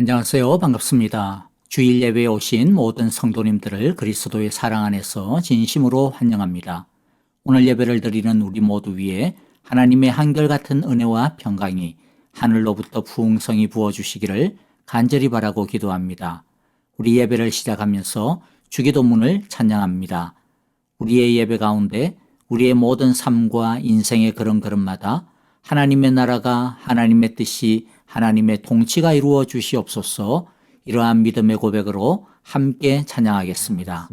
안녕하세요. 반갑습니다. 주일 예배에 오신 모든 성도님들을 그리스도의 사랑 안에서 진심으로 환영합니다. 오늘 예배를 드리는 우리 모두 위에 하나님의 한결같은 은혜와 평강이 하늘로부터 풍성히 부어주시기를 간절히 바라고 기도합니다. 우리 예배를 시작하면서 주기도문을 찬양합니다. 우리의 예배 가운데 우리의 모든 삶과 인생의 걸음걸음마다 하나님의 나라가, 하나님의 뜻이, 하나님의 통치가 이루어 주시옵소서. 이러한 믿음의 고백으로 함께 찬양하겠습니다.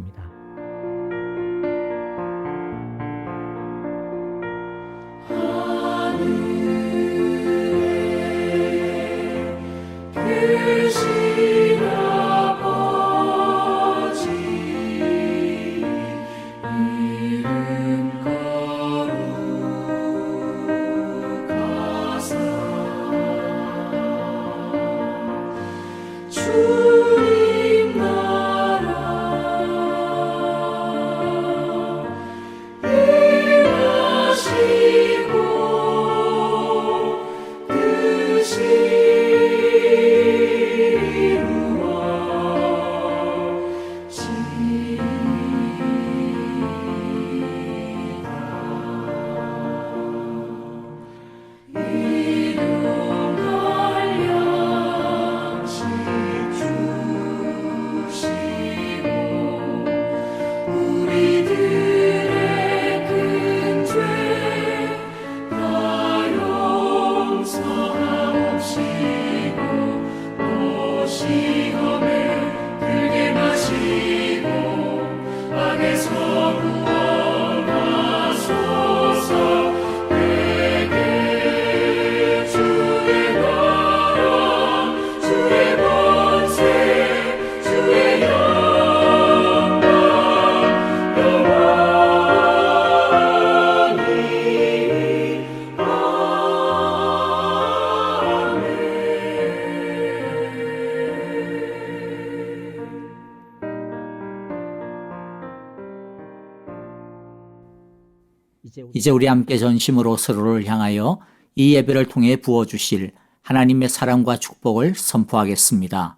이제 우리 함께 전심으로 서로를 향하여 이 예배를 통해 부어주실 하나님의 사랑과 축복을 선포하겠습니다.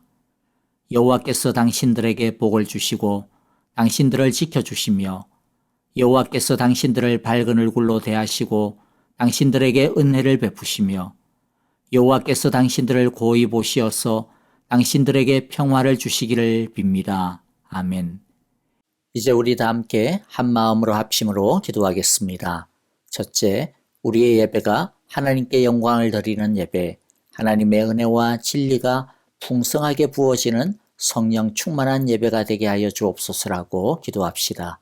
여호와께서 당신들에게 복을 주시고 당신들을 지켜주시며 여호와께서 당신들을 밝은 얼굴로 대하시고 당신들에게 은혜를 베푸시며 여호와께서 당신들을 고이 보시어서 당신들에게 평화를 주시기를 빕니다. 아멘. 이제 우리 다 함께 한 마음으로 합심으로 기도하겠습니다. 첫째, 우리의 예배가 하나님께 영광을 드리는 예배, 하나님의 은혜와 진리가 풍성하게 부어지는 성령 충만한 예배가 되게 하여 주옵소서라고 기도합시다.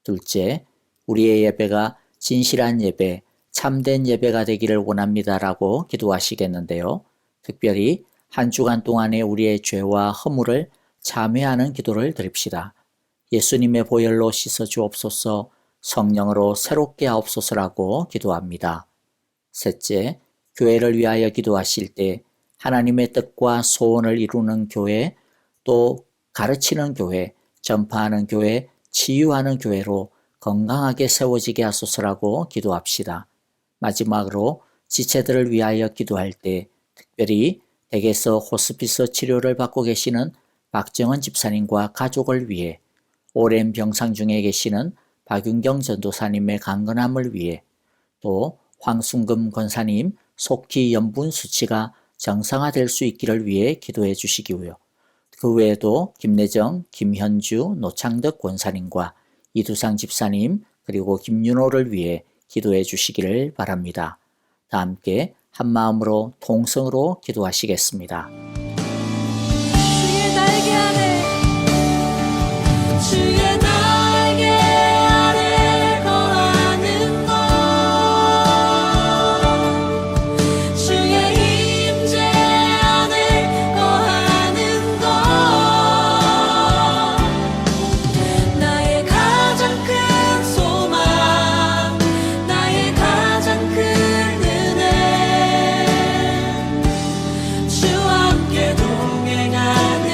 둘째, 우리의 예배가 진실한 예배, 참된 예배가 되기를 원합니다라고 기도하시겠는데요. 특별히 한 주간 동안의 우리의 죄와 허물을 참회하는 기도를 드립시다. 예수님의 보혈로 씻어 주옵소서, 성령으로 새롭게 하옵소서라고 기도합니다. 셋째, 교회를 위하여 기도하실 때 하나님의 뜻과 소원을 이루는 교회, 또 가르치는 교회, 전파하는 교회, 치유하는 교회로 건강하게 세워지게 하소서라고 기도합시다. 마지막으로 지체들을 위하여 기도할 때 특별히 댁에서 호스피스 치료를 받고 계시는 박정은 집사님과 가족을 위해, 오랜 병상 중에 계시는 박윤경 전도사님의 강건함을 위해, 또 황순금 권사님 속기 염분 수치가 정상화될 수 있기를 위해 기도해 주시기고요. 그 외에도 김내정, 김현주, 노창덕 권사님과 이두상 집사님 그리고 김윤호를 위해 기도해 주시기를 바랍니다. 다 함께 한 마음으로 통성으로 기도하시겠습니다. 주의 날개 아래 주의 날개 아래 거하는 것, 주의 임재 안에 거하는 것, 나의 가장 큰 소망, 나의 가장 큰 은혜, 주와 함께 동행하는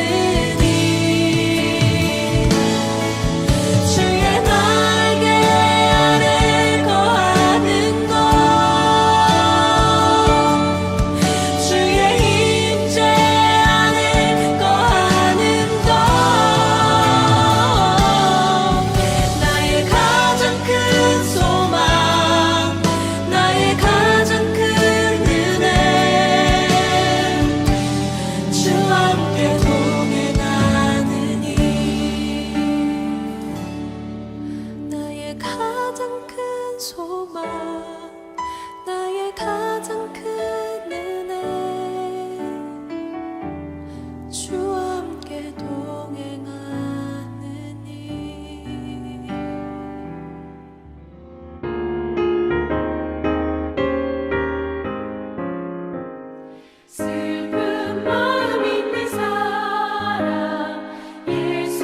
슬픈 마음 있는 사람 예수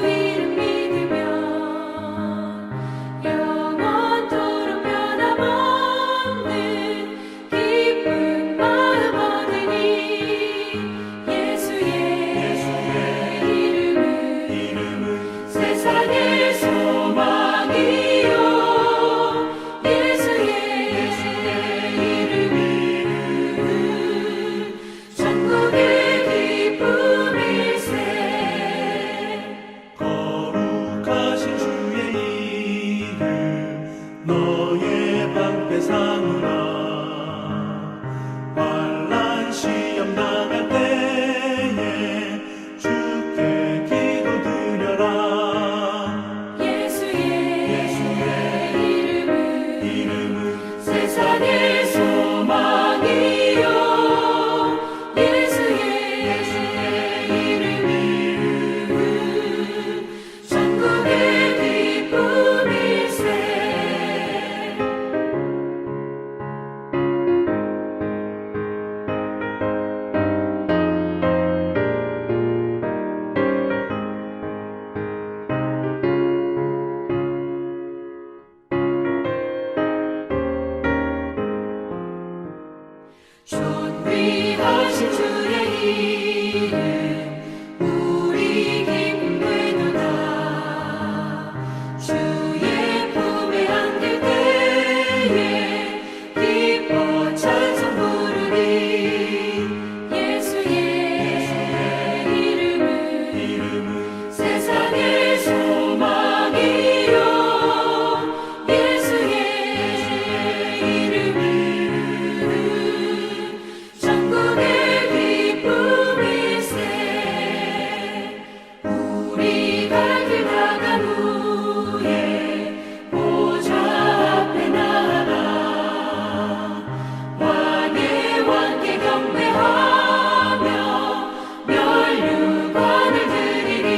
이름 믿으면 영원토록 변함없는 기쁜 마음 얻으니 예수의 이름은 세상의 소망이요 예수의 이름은 천국의 기쁨일세. 거룩하신 주의 이름 너의 방패 삼으라. 환난 시험 당할 때에 주께 기도드려라. 예수의 이름은 세상의 소망이요 예수의 이름은 천국의 기쁨일세. 존귀하신 주의 이름 우리 기쁨 되도다. 주의 품에 안길 때에 기뻐 찬송 부르리. 예수의 이름은 세상의 소망이요 예수의 이름은 천국의 기쁨일세. 우리 갈 길 나간 후에 보좌 앞에 나아가 왕의 왕께 경배하며 면류관을 드리리.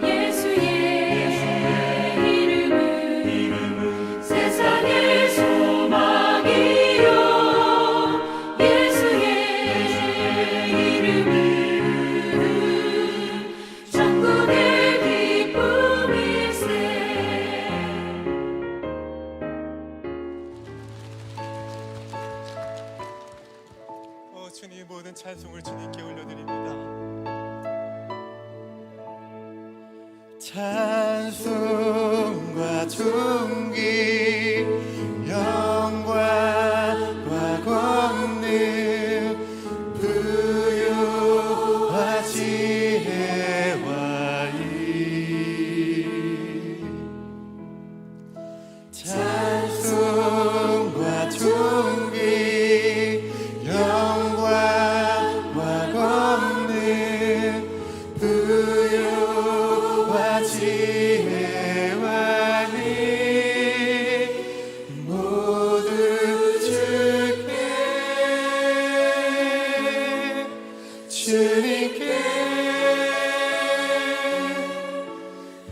예수의 이름은 세상의 소망이요 예수의 이름은 천국의 기쁨일세. 주님 모든 찬송을 주님께 올려드립니다. 찬송과 존귀 영광과 권능 부요와 지혜와 이 찬송과 존귀 영광과 권능 부요와 지혜와 이 모두 주께 주님께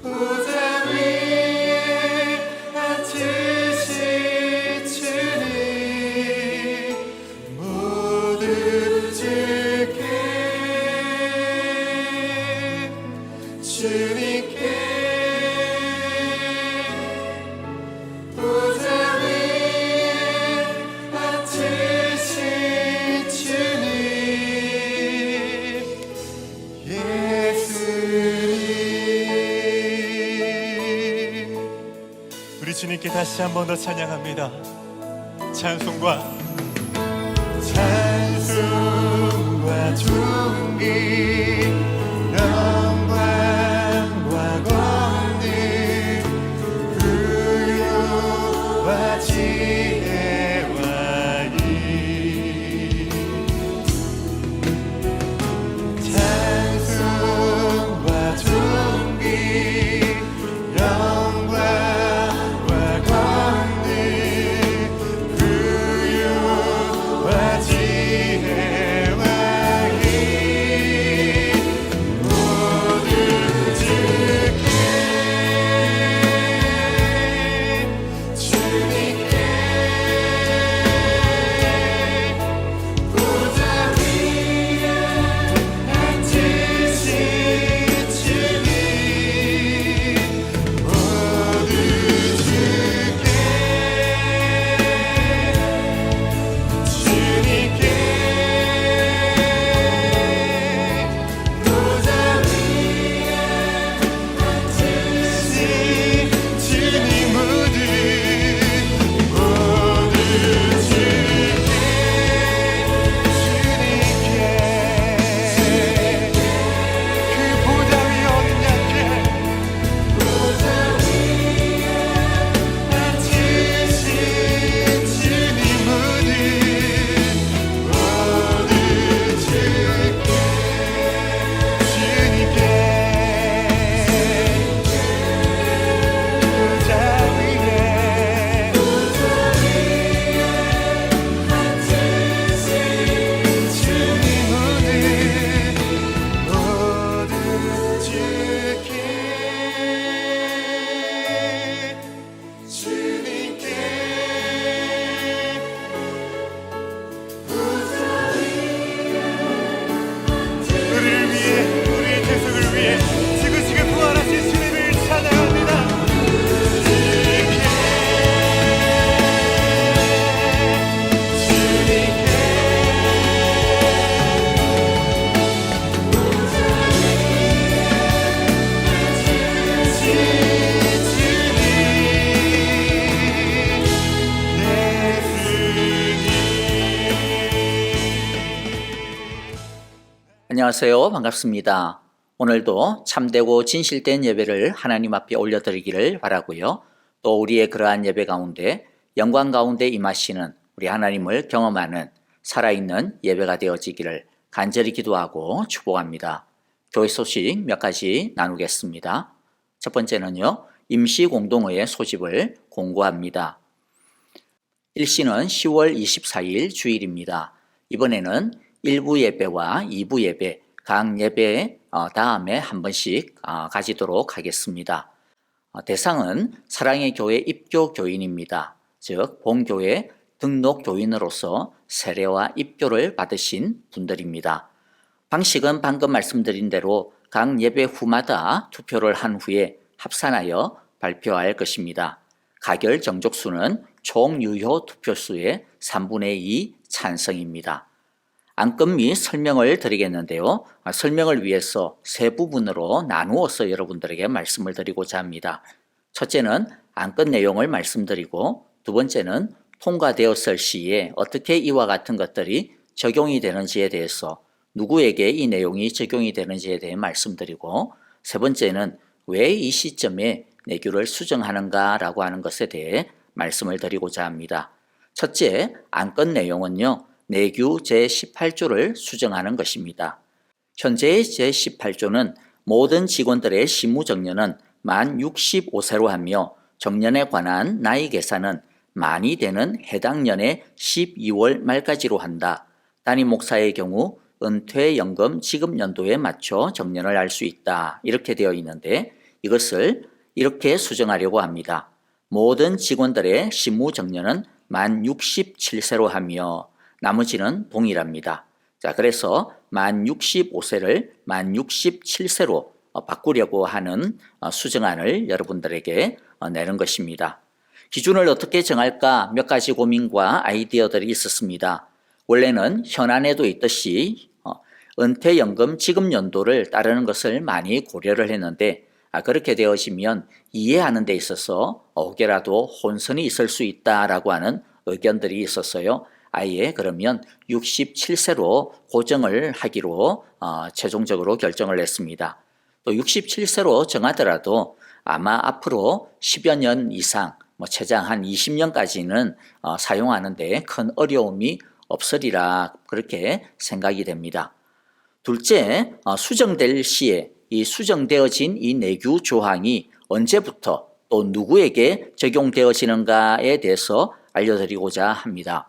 보좌 위에 앉으신 주님 모두 주께 주님께 보좌 위에 앉으신 주님 예수님. 우리 주님께 다시 한 번 더 찬양합니다. 찬송과 존귀 영광과 권능 부요와 지혜와 이 찬송과 존귀 영광과 권능 부요와 안녕하세요. 반갑습니다. 오늘도 참되고 진실된 예배를 하나님 앞에 올려드리기를 바라고요. 또 우리의 그러한 예배 가운데 영광 가운데 임하시는 우리 하나님을 경험하는 살아있는 예배가 되어지기를 간절히 기도하고 축복합니다. 교회 소식 몇 가지 나누겠습니다. 첫 번째는요, 임시공동회의 소집을 공고합니다. 일시는 10월 24일 주일입니다. 이번에는 1부 예배와 2부 예배, 각 예배 다음에 한 번씩 가지도록 하겠습니다. 대상은 사랑의 교회 입교 교인입니다. 즉 본교회 등록 교인으로서 세례와 입교를 받으신 분들입니다. 방식은 방금 말씀드린 대로 각 예배 후마다 투표를 한 후에 합산하여 발표할 것입니다. 가결 정족수는 총 유효 투표수의 3분의 2 찬성입니다. 안건 및 설명을 드리겠는데요. 설명을 위해서 세 부분으로 나누어서 여러분들에게 말씀을 드리고자 합니다. 첫째는 안건 내용을 말씀드리고, 두 번째는 통과되었을 시에 어떻게 이와 같은 것들이 적용이 되는지에 대해서, 누구에게 이 내용이 적용이 되는지에 대해 말씀드리고, 세 번째는 왜 이 시점에 내규를 수정하는가라고 하는 것에 대해 말씀을 드리고자 합니다. 첫째, 안건 내용은요, 내규 제18조를 수정하는 것입니다. 현재의 제18조는 모든 직원들의 실무정년은 만 65세로 하며 정년에 관한 나이 계산은 만이 되는 해당 년의 12월 말까지로 한다. 담임 목사의 경우 은퇴연금 지급연도에 맞춰 정년을 할 수 있다. 이렇게 되어 있는데 이것을 이렇게 수정하려고 합니다. 모든 직원들의 실무정년은 만 67세로 하며 나머지는 동일합니다. 자, 그래서 만 65세를 만 67세로 바꾸려고 하는 수정안을 여러분들에게 내는 것입니다. 기준을 어떻게 정할까 몇 가지 고민과 아이디어들이 있었습니다. 원래는 현안에도 있듯이 은퇴연금 지급연도를 따르는 것을 많이 고려를 했는데 그렇게 되어지면 이해하는 데 있어서 혹여라도 혼선이 있을 수 있다라고 하는 의견들이 있었어요. 아예 그러면 67세로 고정을 하기로 최종적으로 결정을 했습니다. 또 67세로 정하더라도 아마 앞으로 10여 년 이상, 최장 한 20년까지는 사용하는 데 큰 어려움이 없으리라 그렇게 생각이 됩니다. 둘째, 수정될 시에 이 수정되어진 이 내규 조항이 언제부터 또 누구에게 적용되어지는가에 대해서 알려드리고자 합니다.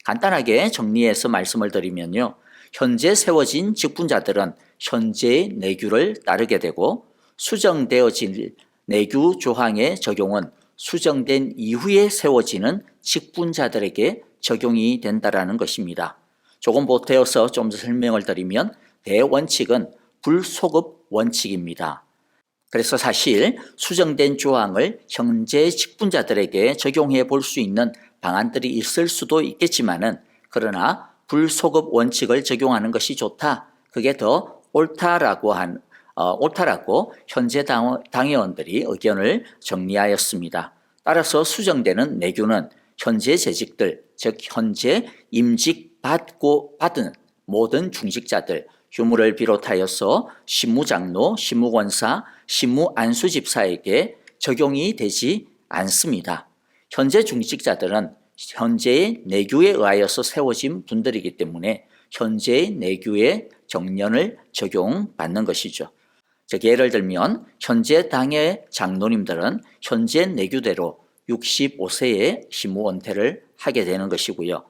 간단하게 정리해서 말씀을 드리면요. 현재 세워진 직분자들은 현재의 내규를 따르게 되고, 수정되어진 내규 조항의 적용은 수정된 이후에 세워지는 직분자들에게 적용이 된다라는 것입니다. 조금 보태어서 좀 더 설명을 드리면 대원칙은 불소급 원칙입니다. 그래서 사실 수정된 조항을 현재 직분자들에게 적용해 볼 수 있는 방안들이 있을 수도 있겠지만은, 그러나 불소급 원칙을 적용하는 것이 좋다. 그게 더 옳다라고 현재 당회원들이 의견을 정리하였습니다. 따라서 수정되는 내규는 현재 재직들, 즉 현재 임직 받은 모든 중직자들, 휴무를 비롯하여서 실무장로, 실무권사, 실무안수집사에게 적용이 되지 않습니다. 현재 중직자들은 현재의 내규에 의하여서 세워진 분들이기 때문에 현재의 내규의 정년을 적용받는 것이죠. 즉 예를 들면 현재 당의 장로님들은 현재 내규대로 65세에 실무 은퇴를 하게 되는 것이고요.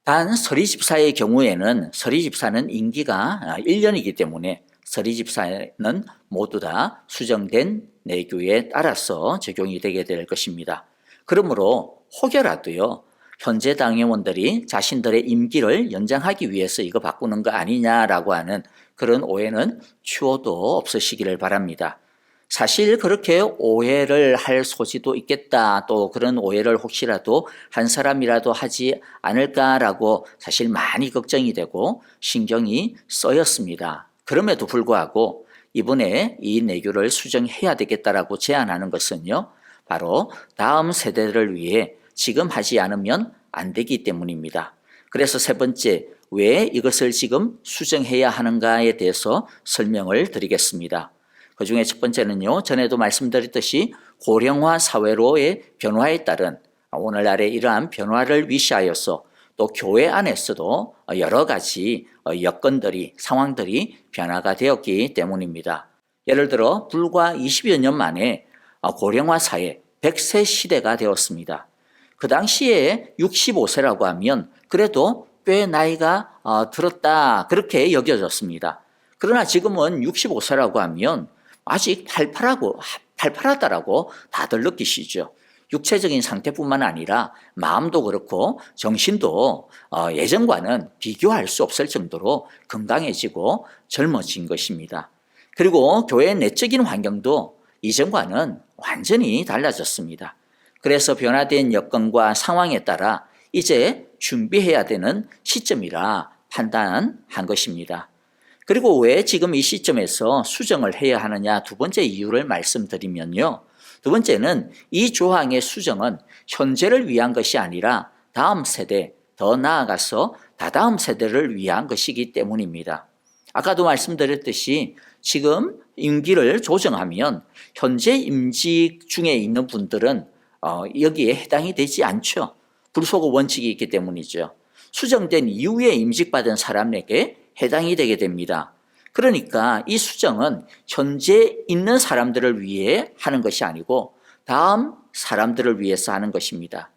단 서리집사의 경우에는 서리집사는 임기가 1년이기 때문에 서리집사는 모두 다 수정된 내규에 따라서 적용이 되게 될 것입니다. 그러므로 혹여라도요, 현재 당회원들이 자신들의 임기를 연장하기 위해서 이거 바꾸는 거 아니냐라고 하는 그런 오해는 추호도 없으시기를 바랍니다. 사실 그렇게 오해를 할 소지도 있겠다, 또 그런 오해를 혹시라도 한 사람이라도 하지 않을까라고 사실 많이 걱정이 되고 신경이 쓰였습니다. 그럼에도 불구하고 이번에 이 내규를 수정해야 되겠다라고 제안하는 것은요, 바로 다음 세대를 위해 지금 하지 않으면 안 되기 때문입니다. 그래서 세 번째, 왜 이것을 지금 수정해야 하는가에 대해서 설명을 드리겠습니다. 그 중에 첫 번째는요, 전에도 말씀드렸듯이 고령화 사회로의 변화에 따른 오늘날의 이러한 변화를 위시하여서 또 교회 안에서도 여러 가지 여건들이, 상황들이 변화가 되었기 때문입니다. 예를 들어 불과 20여 년 만에 고령화 사회, 100세 시대가 되었습니다. 그 당시에 65세라고 하면 그래도 꽤 나이가 들었다, 그렇게 여겨졌습니다. 그러나 지금은 65세라고 하면 아직 팔팔하다라고 다들 느끼시죠. 육체적인 상태뿐만 아니라 마음도 그렇고 정신도 예전과는 비교할 수 없을 정도로 건강해지고 젊어진 것입니다. 그리고 교회의 내적인 환경도 이전과는 완전히 달라졌습니다. 그래서 변화된 여건과 상황에 따라 이제 준비해야 되는 시점이라 판단한 것입니다. 그리고 왜 지금 이 시점에서 수정을 해야 하느냐, 두 번째 이유를 말씀드리면요. 두 번째는 이 조항의 수정은 현재를 위한 것이 아니라 다음 세대, 더 나아가서 다다음 세대를 위한 것이기 때문입니다. 아까도 말씀드렸듯이 지금 임기를 조정하면 현재 임직 중에 있는 분들은 여기에 해당이 되지 않죠. 불소급 원칙이 있기 때문이죠. 수정된 이후에 임직받은 사람에게 해당이 되게 됩니다. 그러니까 이 수정은 현재 있는 사람들을 위해 하는 것이 아니고 다음 사람들을 위해서 하는 것입니다.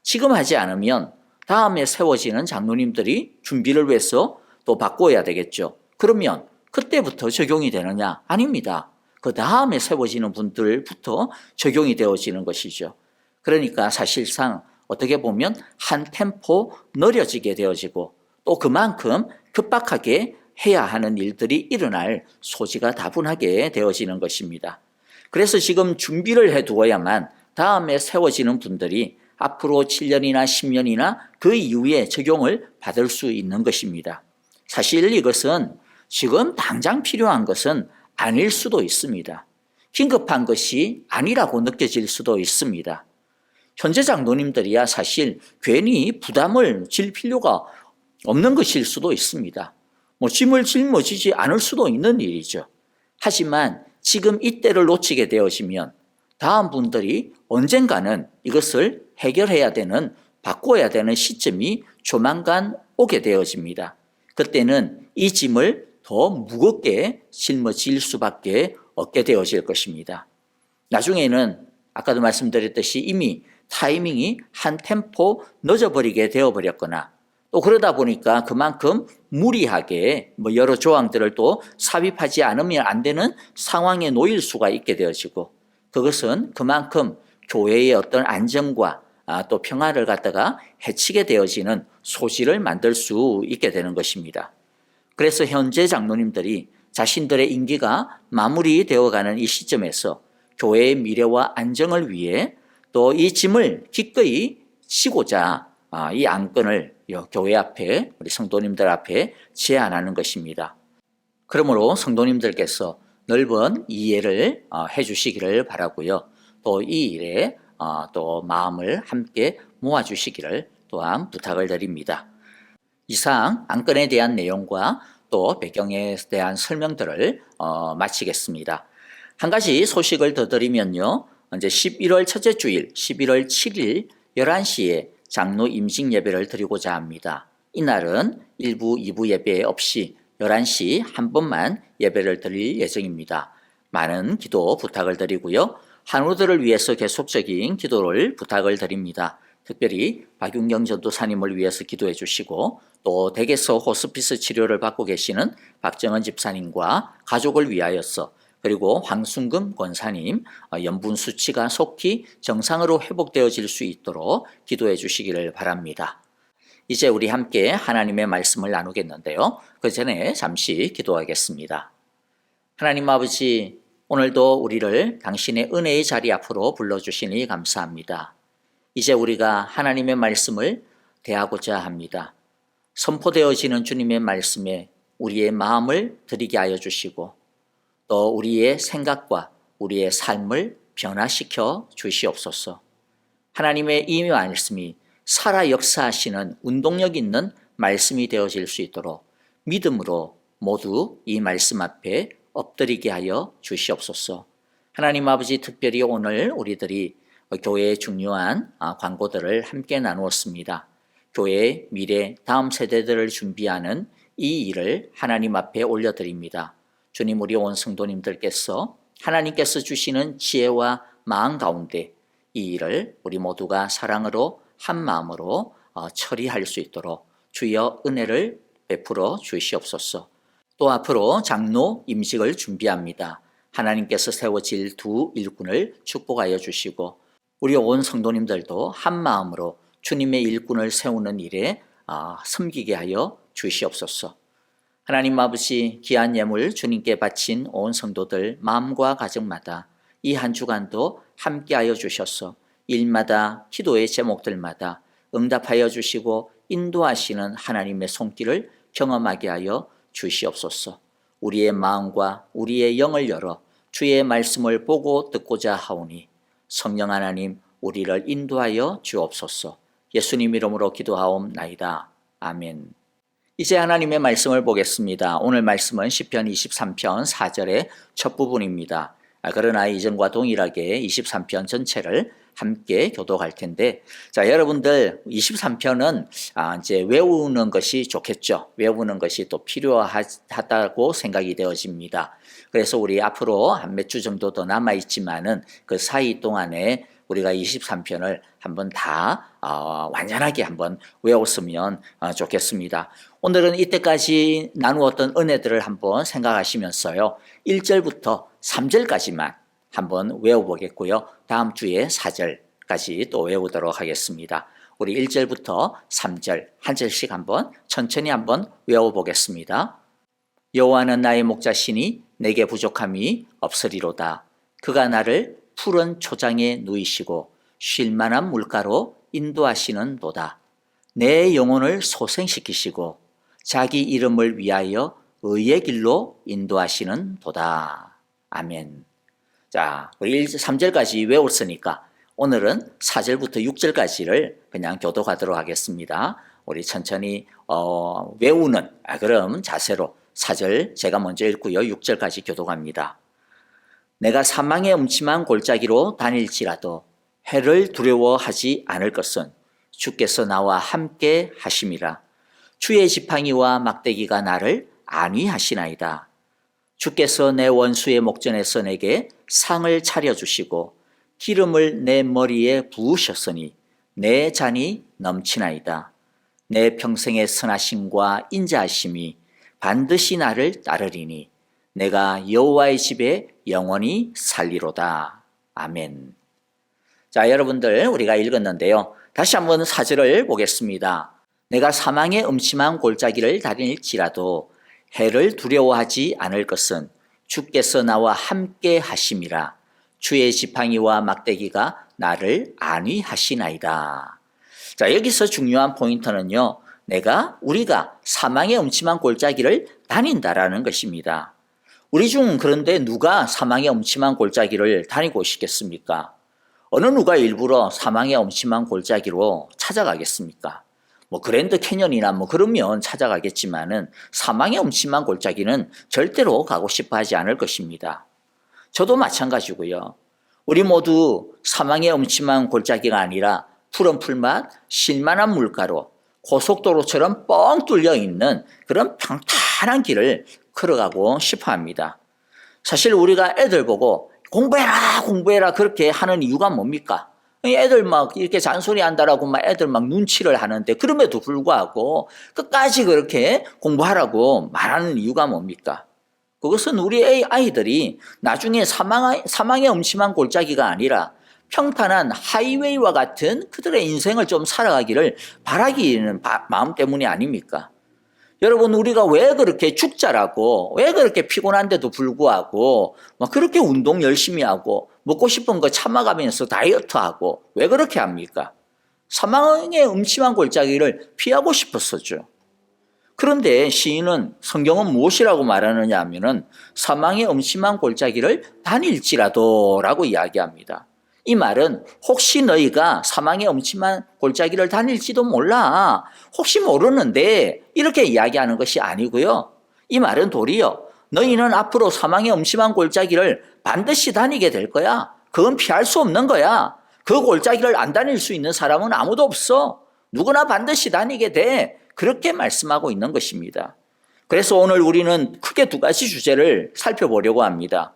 지금 하지 않으면 다음에 세워지는 장로님들이 준비를 위해서 또 바꿔야 되겠죠. 그러면 그때부터 적용이 되느냐? 아닙니다. 그 다음에 세워지는 분들부터 적용이 되어지는 것이죠. 그러니까 사실상 어떻게 보면 한 템포 느려지게 되어지고 또 그만큼 급박하게 해야 하는 일들이 일어날 소지가 다분하게 되어지는 것입니다. 그래서 지금 준비를 해두어야만 다음에 세워지는 분들이 앞으로 7년이나 10년이나 그 이후에 적용을 받을 수 있는 것입니다. 사실 이것은 지금 당장 필요한 것은 아닐 수도 있습니다. 긴급한 것이 아니라고 느껴질 수도 있습니다. 현재 장로님들이야 사실 괜히 부담을 질 필요가 없는 것일 수도 있습니다. 짐을 짊어지지 않을 수도 있는 일이죠. 하지만 지금 이때를 놓치게 되어지면 다음 분들이 언젠가는 이것을 해결해야 되는, 바꿔야 되는 시점이 조만간 오게 되어집니다. 그때는 이 짐을 더 무겁게 짊어질 수밖에 없게 되어질 것입니다. 나중에는 아까도 말씀드렸듯이 이미 타이밍이 한 템포 늦어버리게 되어버렸거나 또 그러다 보니까 그만큼 무리하게 여러 조항들을 또 삽입하지 않으면 안 되는 상황에 놓일 수가 있게 되어지고 그것은 그만큼 교회의 어떤 안정과 또 평화를 갖다가 해치게 되어지는 소지를 만들 수 있게 되는 것입니다. 그래서 현재 장로님들이 자신들의 임기가 마무리되어가는 이 시점에서 교회의 미래와 안정을 위해 또 이 짐을 기꺼이 지고자 이 안건을 교회 앞에, 우리 성도님들 앞에 제안하는 것입니다. 그러므로 성도님들께서 넓은 이해를 해주시기를 바라고요. 또 이 일에 또 마음을 함께 모아주시기를 또한 부탁을 드립니다. 이상 안건에 대한 내용과 또 배경에 대한 설명들을 마치겠습니다. 한 가지 소식을 더 드리면요. 이제 11월 첫째 주일, 11월 7일 11시에 장로 임직 예배를 드리고자 합니다. 이날은 1부, 2부 예배 없이 11시 한 번만 예배를 드릴 예정입니다. 많은 기도 부탁을 드리고요. 한우들을 위해서 계속적인 기도를 부탁을 드립니다. 특별히 박윤경 전도사님을 위해서 기도해 주시고 또 댁에서 호스피스 치료를 받고 계시는 박정은 집사님과 가족을 위하여서 그리고 황순금 권사님 염분 수치가 속히 정상으로 회복되어질 수 있도록 기도해 주시기를 바랍니다. 이제 우리 함께 하나님의 말씀을 나누겠는데요. 그 전에 잠시 기도하겠습니다. 하나님 아버지, 오늘도 우리를 당신의 은혜의 자리 앞으로 불러주시니 감사합니다. 이제 우리가 하나님의 말씀을 대하고자 합니다. 선포되어지는 주님의 말씀에 우리의 마음을 드리게 하여 주시고 또 우리의 생각과 우리의 삶을 변화시켜 주시옵소서. 하나님의 이 말씀이 살아 역사하시는 운동력 있는 말씀이 되어질 수 있도록 믿음으로 모두 이 말씀 앞에 엎드리게 하여 주시옵소서. 하나님 아버지, 특별히 오늘 우리들이 교회의 중요한 광고들을 함께 나누었습니다. 교회의 미래 다음 세대들을 준비하는 이 일을 하나님 앞에 올려드립니다. 주님, 우리 온 성도님들께서 하나님께서 주시는 지혜와 마음 가운데 이 일을 우리 모두가 사랑으로 한 마음으로 처리할 수 있도록 주여 은혜를 베풀어 주시옵소서. 또 앞으로 장로 임직을 준비합니다. 하나님께서 세워질 두 일꾼을 축복하여 주시고 우리 온 성도님들도 한 마음으로 주님의 일꾼을 세우는 일에 섬기게 하여 주시옵소서. 하나님 아버지, 귀한 예물 주님께 바친 온 성도들 마음과 가정마다 이 한 주간도 함께하여 주셔서 일마다 기도의 제목들마다 응답하여 주시고 인도하시는 하나님의 손길을 경험하게 하여 주시옵소서. 우리의 마음과 우리의 영을 열어 주의 말씀을 보고 듣고자 하오니 성령 하나님, 우리를 인도하여 주옵소서. 예수님 이름으로 기도하옵나이다. 아멘. 이제 하나님의 말씀을 보겠습니다. 오늘 말씀은 시편 23편 4절의 첫 부분입니다. 그러나 이전과 동일하게 23편 전체를 함께 교독할 텐데, 자, 여러분들 23편은 이제 외우는 것이 좋겠죠. 외우는 것이 또 필요하다고 생각이 되어집니다. 그래서 우리 앞으로 한 몇 주 정도 더 남아 있지만은 그 사이 동안에 우리가 23편을 한번 다 완전하게 한번 외웠으면 좋겠습니다. 오늘은 이때까지 나누었던 은혜들을 한번 생각하시면서요, 1절부터 3절까지만 한번 외워보겠고요. 다음 주에 4절까지 또 외우도록 하겠습니다. 우리 1절부터 3절 한 절씩 한번 천천히 한번 외워보겠습니다. 여호와는 나의 목자시니 내게 부족함이 없으리로다. 그가 나를 푸른 초장에 누이시고 쉴만한 물가로 인도하시는 도다. 내 영혼을 소생시키시고 자기 이름을 위하여 의의 길로 인도하시는 도다. 아멘. 자, 우리 3절까지 외웠으니까 오늘은 4절부터 6절까지를 그냥 교독하도록 하겠습니다. 우리 천천히 외우는 그럼 자세로 4절 제가 먼저 읽고요. 6절까지 교독합니다. 내가 사망의 음침한 골짜기로 다닐지라도 해를 두려워하지 않을 것은 주께서 나와 함께 하심이라. 주의 지팡이와 막대기가 나를 안위하시나이다. 주께서 내 원수의 목전에서 내게 상을 차려주시고 기름을 내 머리에 부으셨으니 내 잔이 넘치나이다. 내 평생의 선하심과 인자하심이 반드시 나를 따르리니 내가 여호와의 집에 영원히 살리로다. 아멘. 자, 여러분들 우리가 읽었는데요. 다시 한번 4절을 보겠습니다. 내가 사망의 음침한 골짜기를 다닐지라도 해를 두려워하지 않을 것은 주께서 나와 함께 하심이라. 주의 지팡이와 막대기가 나를 안위하시나이다. 자, 여기서 중요한 포인트는요, 우리가 사망의 음침한 골짜기를 다닌다라는 것입니다. 우리 중 그런데 누가 사망의 음침한 골짜기를 다니고 싶겠습니까? 어느 누가 일부러 사망의 음침한 골짜기로 찾아가겠습니까? 그랜드 캐년이나 그러면 찾아가겠지만은 사망의 음침한 골짜기는 절대로 가고 싶어 하지 않을 것입니다. 저도 마찬가지고요. 우리 모두 사망의 음침한 골짜기가 아니라 푸른 풀맛, 쉴만한 물가로 고속도로처럼 뻥 뚫려 있는 그런 평탄한 길을 걸어가고 싶어 합니다. 사실 우리가 애들 보고 공부해라 그렇게 하는 이유가 뭡니까? 애들 막 이렇게 잔소리 한다라고 막 애들 막 눈치를 하는데 그럼에도 불구하고 끝까지 그렇게 공부하라고 말하는 이유가 뭡니까? 그것은 우리 아이들이 나중에 사망의 음침한 골짜기가 아니라 평탄한 하이웨이와 같은 그들의 인생을 좀 살아가기를 바라기는 마음 때문이 아닙니까? 여러분, 우리가 왜 그렇게 죽자라고, 왜 그렇게 피곤한데도 불구하고 막 그렇게 운동 열심히 하고 먹고 싶은 거 참아가면서 다이어트하고 왜 그렇게 합니까? 사망의 음침한 골짜기를 피하고 싶었었죠. 그런데 시인은, 성경은 무엇이라고 말하느냐 하면은 사망의 음침한 골짜기를 다닐지라도 라고 이야기합니다. 이 말은 혹시 너희가 사망의 엄침한 골짜기를 다닐지도 몰라. 혹시 모르는데 이렇게 이야기하는 것이 아니고요. 이 말은 도리어 너희는 앞으로 사망의 엄침한 골짜기를 반드시 다니게 될 거야. 그건 피할 수 없는 거야. 그 골짜기를 안 다닐 수 있는 사람은 아무도 없어. 누구나 반드시 다니게 돼. 그렇게 말씀하고 있는 것입니다. 그래서 오늘 우리는 크게 두 가지 주제를 살펴보려고 합니다.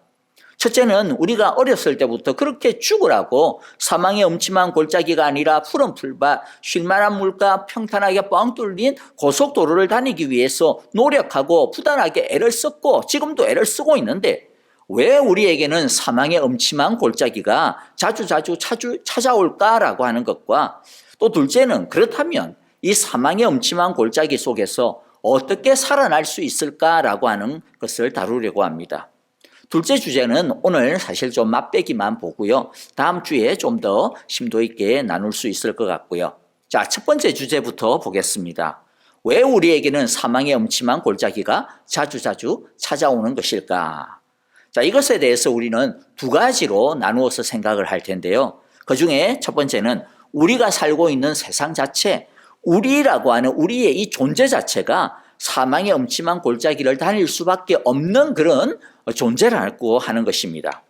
첫째는 우리가 어렸을 때부터 그렇게 죽으라고 사망의 엄침한 골짜기가 아니라 푸른 풀밭, 쉴만한 물가, 평탄하게 뻥 뚫린 고속도로를 다니기 위해서 노력하고 부단하게 애를 썼고 지금도 애를 쓰고 있는데 왜 우리에게는 사망의 엄침한 골짜기가 자주 찾아올까라고 하는 것과 또 둘째는 그렇다면 이 사망의 엄침한 골짜기 속에서 어떻게 살아날 수 있을까라고 하는 것을 다루려고 합니다. 둘째 주제는 오늘 사실 좀 맛배기만 보고요. 다음 주에 좀 더 심도 있게 나눌 수 있을 것 같고요. 자, 첫 번째 주제부터 보겠습니다. 왜 우리에게는 사망의 엄침한 골짜기가 자주 찾아오는 것일까? 자, 이것에 대해서 우리는 두 가지로 나누어서 생각을 할 텐데요. 그 중에 첫 번째는 우리가 살고 있는 세상 자체, 우리라고 하는 우리의 이 존재 자체가 사망의 엄침한 골짜기를 다닐 수밖에 없는 그런 존재라고 하는 것입니다.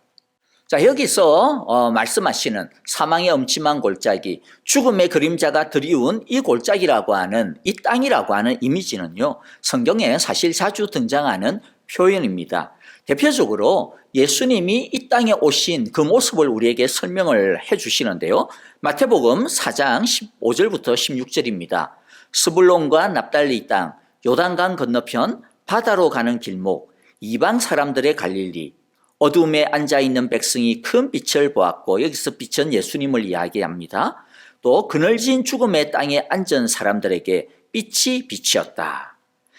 자, 여기서 말씀하시는 사망의 엄침한 골짜기, 죽음의 그림자가 드리운 이 골짜기라고 하는 이 땅이라고 하는 이미지는요, 성경에 사실 자주 등장하는 표현입니다. 대표적으로 예수님이 이 땅에 오신 그 모습을 우리에게 설명을 해 주시는데요. 마태복음 4장 15절부터 16절입니다. 스불론과 납달리 땅, 요단강 건너편 바다로 가는 길목, 이방 사람들의 갈릴리, 어둠에 앉아있는 백성이 큰 빛을 보았고, 여기서 빛은 예수님을 이야기합니다. 또 그늘진 죽음의 땅에 앉은 사람들에게 빛이 빛이었다.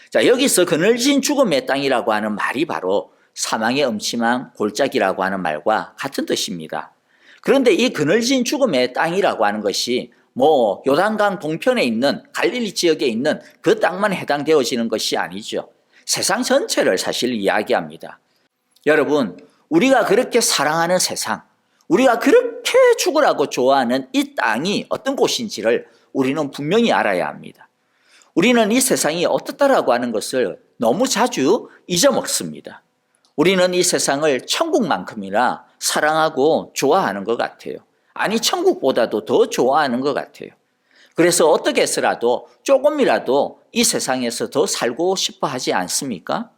자, 여기서 그늘진 죽음의 땅이라고 하는 말이 바로 사망의 엄침한 골짜기라고 하는 말과 같은 뜻입니다. 그런데 이 그늘진 죽음의 땅이라고 하는 것이 요단강 동편에 있는 갈릴리 지역에 있는 그 땅만 해당되어지는 것이 아니죠. 세상 전체를 사실 이야기합니다. 여러분, 우리가 그렇게 사랑하는 세상, 우리가 그렇게 죽으라고 좋아하는 이 땅이 어떤 곳인지를 우리는 분명히 알아야 합니다. 우리는 이 세상이 어떻다라고 하는 것을 너무 자주 잊어먹습니다. 우리는 이 세상을 천국만큼이나 사랑하고 좋아하는 것 같아요. 아니, 천국보다도 더 좋아하는 것 같아요. 그래서 어떻게 해서라도 조금이라도 이 세상에서 더 살고 싶어 하지 않습니까?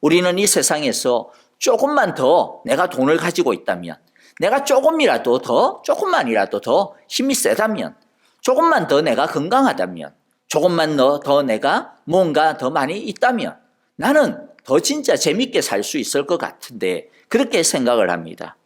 우리는 이 세상에서 조금만 더 내가 돈을 가지고 있다면, 내가 조금만이라도 더 힘이 세다면, 조금만 더 내가 건강하다면, 조금만 더 내가 뭔가 더 많이 있다면 나는 더 진짜 재밌게 살 수 있을 것 같은데 그렇게 생각을 합니다.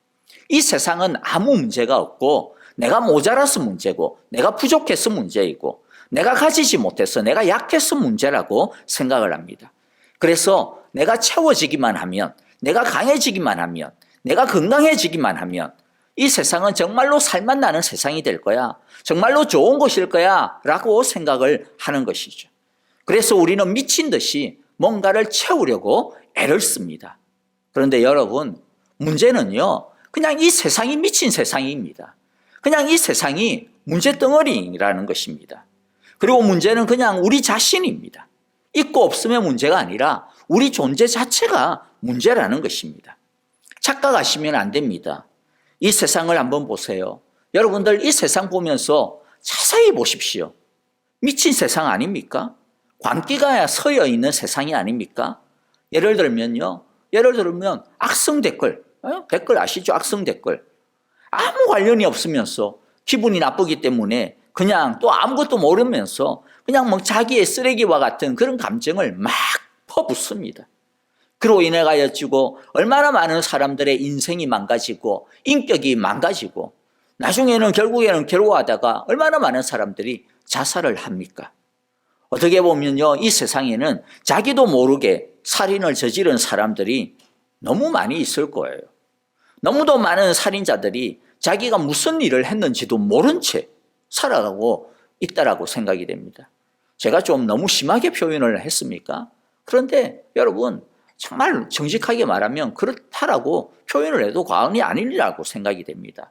이 세상은 아무 문제가 없고 내가 모자라서 문제고 내가 부족해서 문제이고 내가 가지지 못해서 내가 약해서 문제라고 생각을 합니다. 그래서 내가 채워지기만 하면, 내가 강해지기만 하면, 내가 건강해지기만 하면 이 세상은 정말로 살맛나는 세상이 될 거야, 정말로 좋은 것일 거야 라고 생각을 하는 것이죠. 그래서 우리는 미친 듯이 뭔가를 채우려고 애를 씁니다. 그런데 여러분, 문제는요, 그냥 이 세상이 미친 세상입니다. 그냥 이 세상이 문제덩어리라는 것입니다. 그리고 문제는 그냥 우리 자신입니다. 있고 없음의 문제가 아니라 우리 존재 자체가 문제라는 것입니다. 착각하시면 안 됩니다. 이 세상을 한번 보세요. 여러분들 이 세상 보면서 자세히 보십시오. 미친 세상 아닙니까? 광기가 서여 있는 세상이 아닙니까? 예를 들면 악성 댓글 아시죠? 악성 댓글. 아무 관련이 없으면서 기분이 나쁘기 때문에 그냥 또 아무것도 모르면서 그냥 자기의 쓰레기와 같은 그런 감정을 막 퍼붓습니다. 그로 인해 가지고 얼마나 많은 사람들의 인생이 망가지고 인격이 망가지고 나중에는 결국에는 괴로워하다가 얼마나 많은 사람들이 자살을 합니까? 어떻게 보면요, 이 세상에는 자기도 모르게 살인을 저지른 사람들이 너무 많이 있을 거예요. 너무도 많은 살인자들이 자기가 무슨 일을 했는지도 모른 채 살아가고 있다라고 생각이 됩니다. 제가 좀 너무 심하게 표현을 했습니까? 그런데 여러분, 정말 정직하게 말하면 그렇다라고 표현을 해도 과언이 아니라고 생각이 됩니다.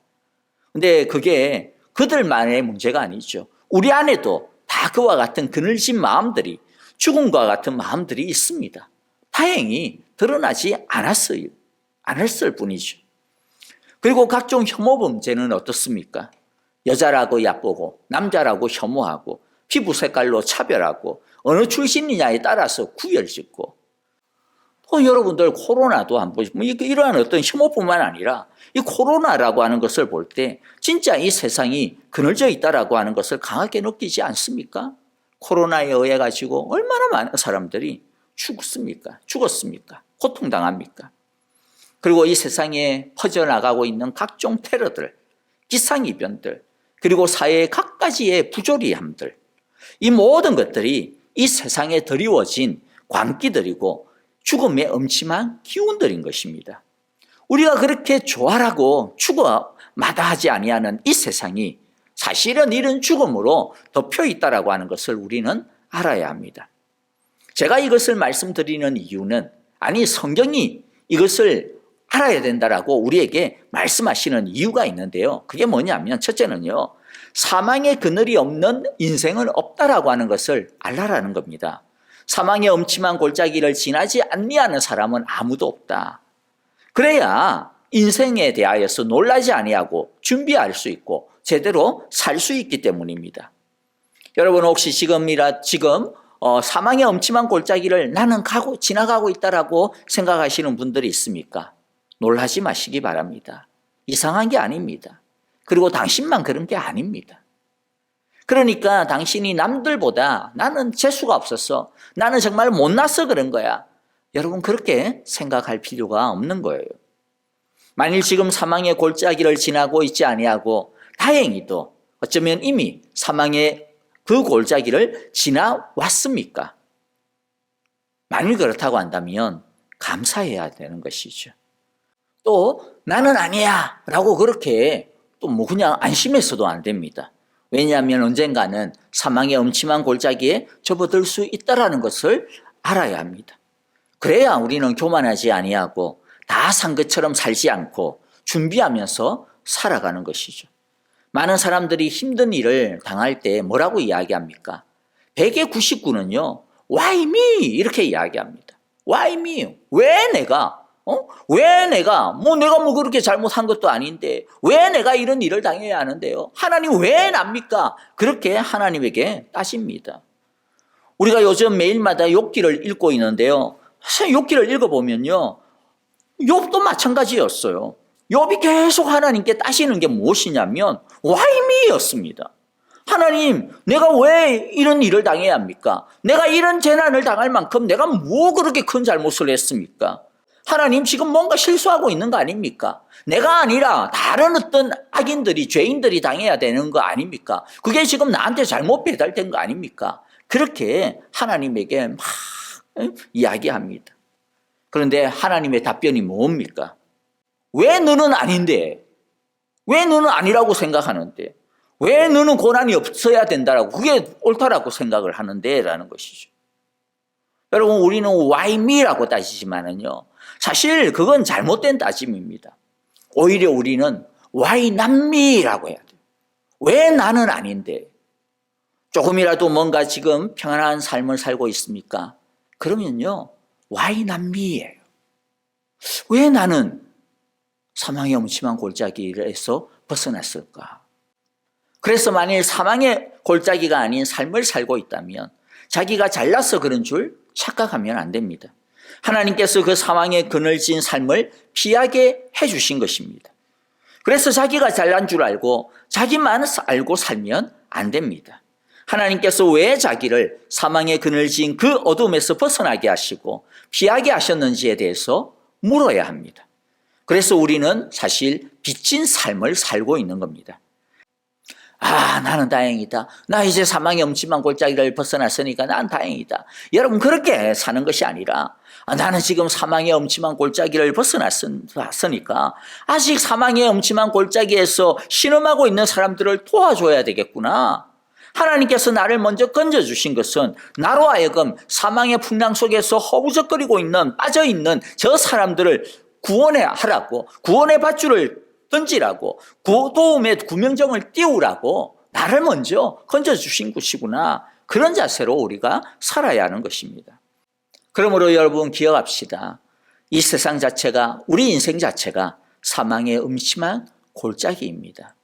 근데 그게 그들만의 문제가 아니죠. 우리 안에도 다 그와 같은 그늘진 마음들이, 죽음과 같은 마음들이 있습니다. 다행히 드러나지 않았을 뿐이죠. 그리고 각종 혐오 범죄는 어떻습니까? 여자라고 얕보고 남자라고 혐오하고 피부 색깔로 차별하고 어느 출신이냐에 따라서 구별짓고, 또 여러분들 코로나도 한번 보시면 이러한 어떤 혐오뿐만 아니라 이 코로나라고 하는 것을 볼 때 진짜 이 세상이 그늘져 있다라고 하는 것을 강하게 느끼지 않습니까? 코로나에 의해 가지고 얼마나 많은 사람들이 죽었습니까? 고통당합니까? 그리고 이 세상에 퍼져나가고 있는 각종 테러들, 기상이변들, 그리고 사회의 각가지의 부조리함들, 이 모든 것들이 이 세상에 드리워진 광기들이고 죽음의 음침한 기운들인 것입니다. 우리가 그렇게 조화라고 죽어 마다하지 아니하는 이 세상이 사실은 이런 죽음으로 덮여 있다라고 하는 것을 우리는 알아야 합니다. 제가 이것을 말씀드리는 이유는, 아니 성경이 이것을 알아야 된다라고 우리에게 말씀하시는 이유가 있는데요. 그게 뭐냐면, 첫째는요, 사망의 그늘이 없는 인생은 없다라고 하는 것을 알라라는 겁니다. 사망의 음침한 골짜기를 지나지 아니하는 사람은 아무도 없다. 그래야 인생에 대하여서 놀라지 아니하고 준비할 수 있고 제대로 살 수 있기 때문입니다. 여러분 혹시 지금 사망의 음침한 골짜기를 나는 지나가고 있다라고 생각하시는 분들이 있습니까? 놀라지 마시기 바랍니다. 이상한 게 아닙니다. 그리고 당신만 그런 게 아닙니다. 그러니까 당신이 남들보다 나는 재수가 없었어, 나는 정말 못나서 그런 거야, 여러분 그렇게 생각할 필요가 없는 거예요. 만일 지금 사망의 골짜기를 지나고 있지 아니하고 다행히도 어쩌면 이미 사망의 그 골짜기를 지나왔습니까? 만일 그렇다고 한다면 감사해야 되는 것이죠. 또 나는 아니야 라고 그렇게 또 그냥 안심해서도 안 됩니다. 왜냐하면 언젠가는 사망의 음침한 골짜기에 접어들 수 있다는 것을 알아야 합니다. 그래야 우리는 교만하지 아니하고 다 산 것처럼 살지 않고 준비하면서 살아가는 것이죠. 많은 사람들이 힘든 일을 당할 때 뭐라고 이야기합니까? 100의 99는요, Why me? 이렇게 이야기합니다. Why me? 왜 내가? 내가 그렇게 잘못한 것도 아닌데 왜 내가 이런 일을 당해야 하는데요? 하나님 왜 납니까? 그렇게 하나님에게 따집니다. 우리가 요즘 매일마다 욥기를 읽고 있는데요, 욥기를 읽어보면요, 욥도 마찬가지였어요. 욥이 계속 하나님께 따지는 게 무엇이냐면 Why me? 였습니다. 하나님, 내가 왜 이런 일을 당해야 합니까? 내가 이런 재난을 당할 만큼 내가 뭐 그렇게 큰 잘못을 했습니까? 하나님 지금 뭔가 실수하고 있는 거 아닙니까? 내가 아니라 다른 어떤 악인들이, 죄인들이 당해야 되는 거 아닙니까? 그게 지금 나한테 잘못 배달된 거 아닙니까? 그렇게 하나님에게 막 이야기합니다. 그런데 하나님의 답변이 뭡니까? 왜 너는 아닌데? 왜 너는 아니라고 생각하는데? 왜 너는 고난이 없어야 된다라고, 그게 옳다라고 생각을 하는데? 라는 것이죠. 여러분, 우리는 why me라고 따지지만은요, 사실 그건 잘못된 따짐입니다. 오히려 우리는 why not me라고 해야 돼요. 왜 나는 아닌데? 조금이라도 뭔가 지금 평안한 삶을 살고 있습니까? 그러면요, why not me예요. 왜 나는 사망의 음침한 골짜기에서 벗어났을까? 그래서 만일 사망의 골짜기가 아닌 삶을 살고 있다면 자기가 잘나서 그런 줄 착각하면 안 됩니다. 하나님께서 그 사망의 그늘진 삶을 피하게 해주신 것입니다. 그래서 자기가 잘난 줄 알고 자기만 알고 살면 안 됩니다. 하나님께서 왜 자기를 사망의 그늘진 그 어둠에서 벗어나게 하시고 피하게 하셨는지에 대해서 물어야 합니다. 그래서 우리는 사실 빚진 삶을 살고 있는 겁니다. 나는 다행이다. 나 이제 사망의 음침한 골짜기를 벗어났으니까 난 다행이다. 여러분, 그렇게 사는 것이 아니라 나는 지금 사망의 음침한 골짜기를 벗어났으니까 아직 사망의 음침한 골짜기에서 신음하고 있는 사람들을 도와줘야 되겠구나. 하나님께서 나를 먼저 건져주신 것은 나로 하여금 사망의 풍랑 속에서 허우적거리고 있는, 빠져있는 저 사람들을 구원해 하라고, 구원의 밧줄을 던지라고, 도움의 구명정을 띄우라고 나를 먼저 건져주신 것이구나. 그런 자세로 우리가 살아야 하는 것입니다. 그러므로 여러분 기억합시다. 이 세상 자체가, 우리 인생 자체가 사망의 음침한 골짜기입니다.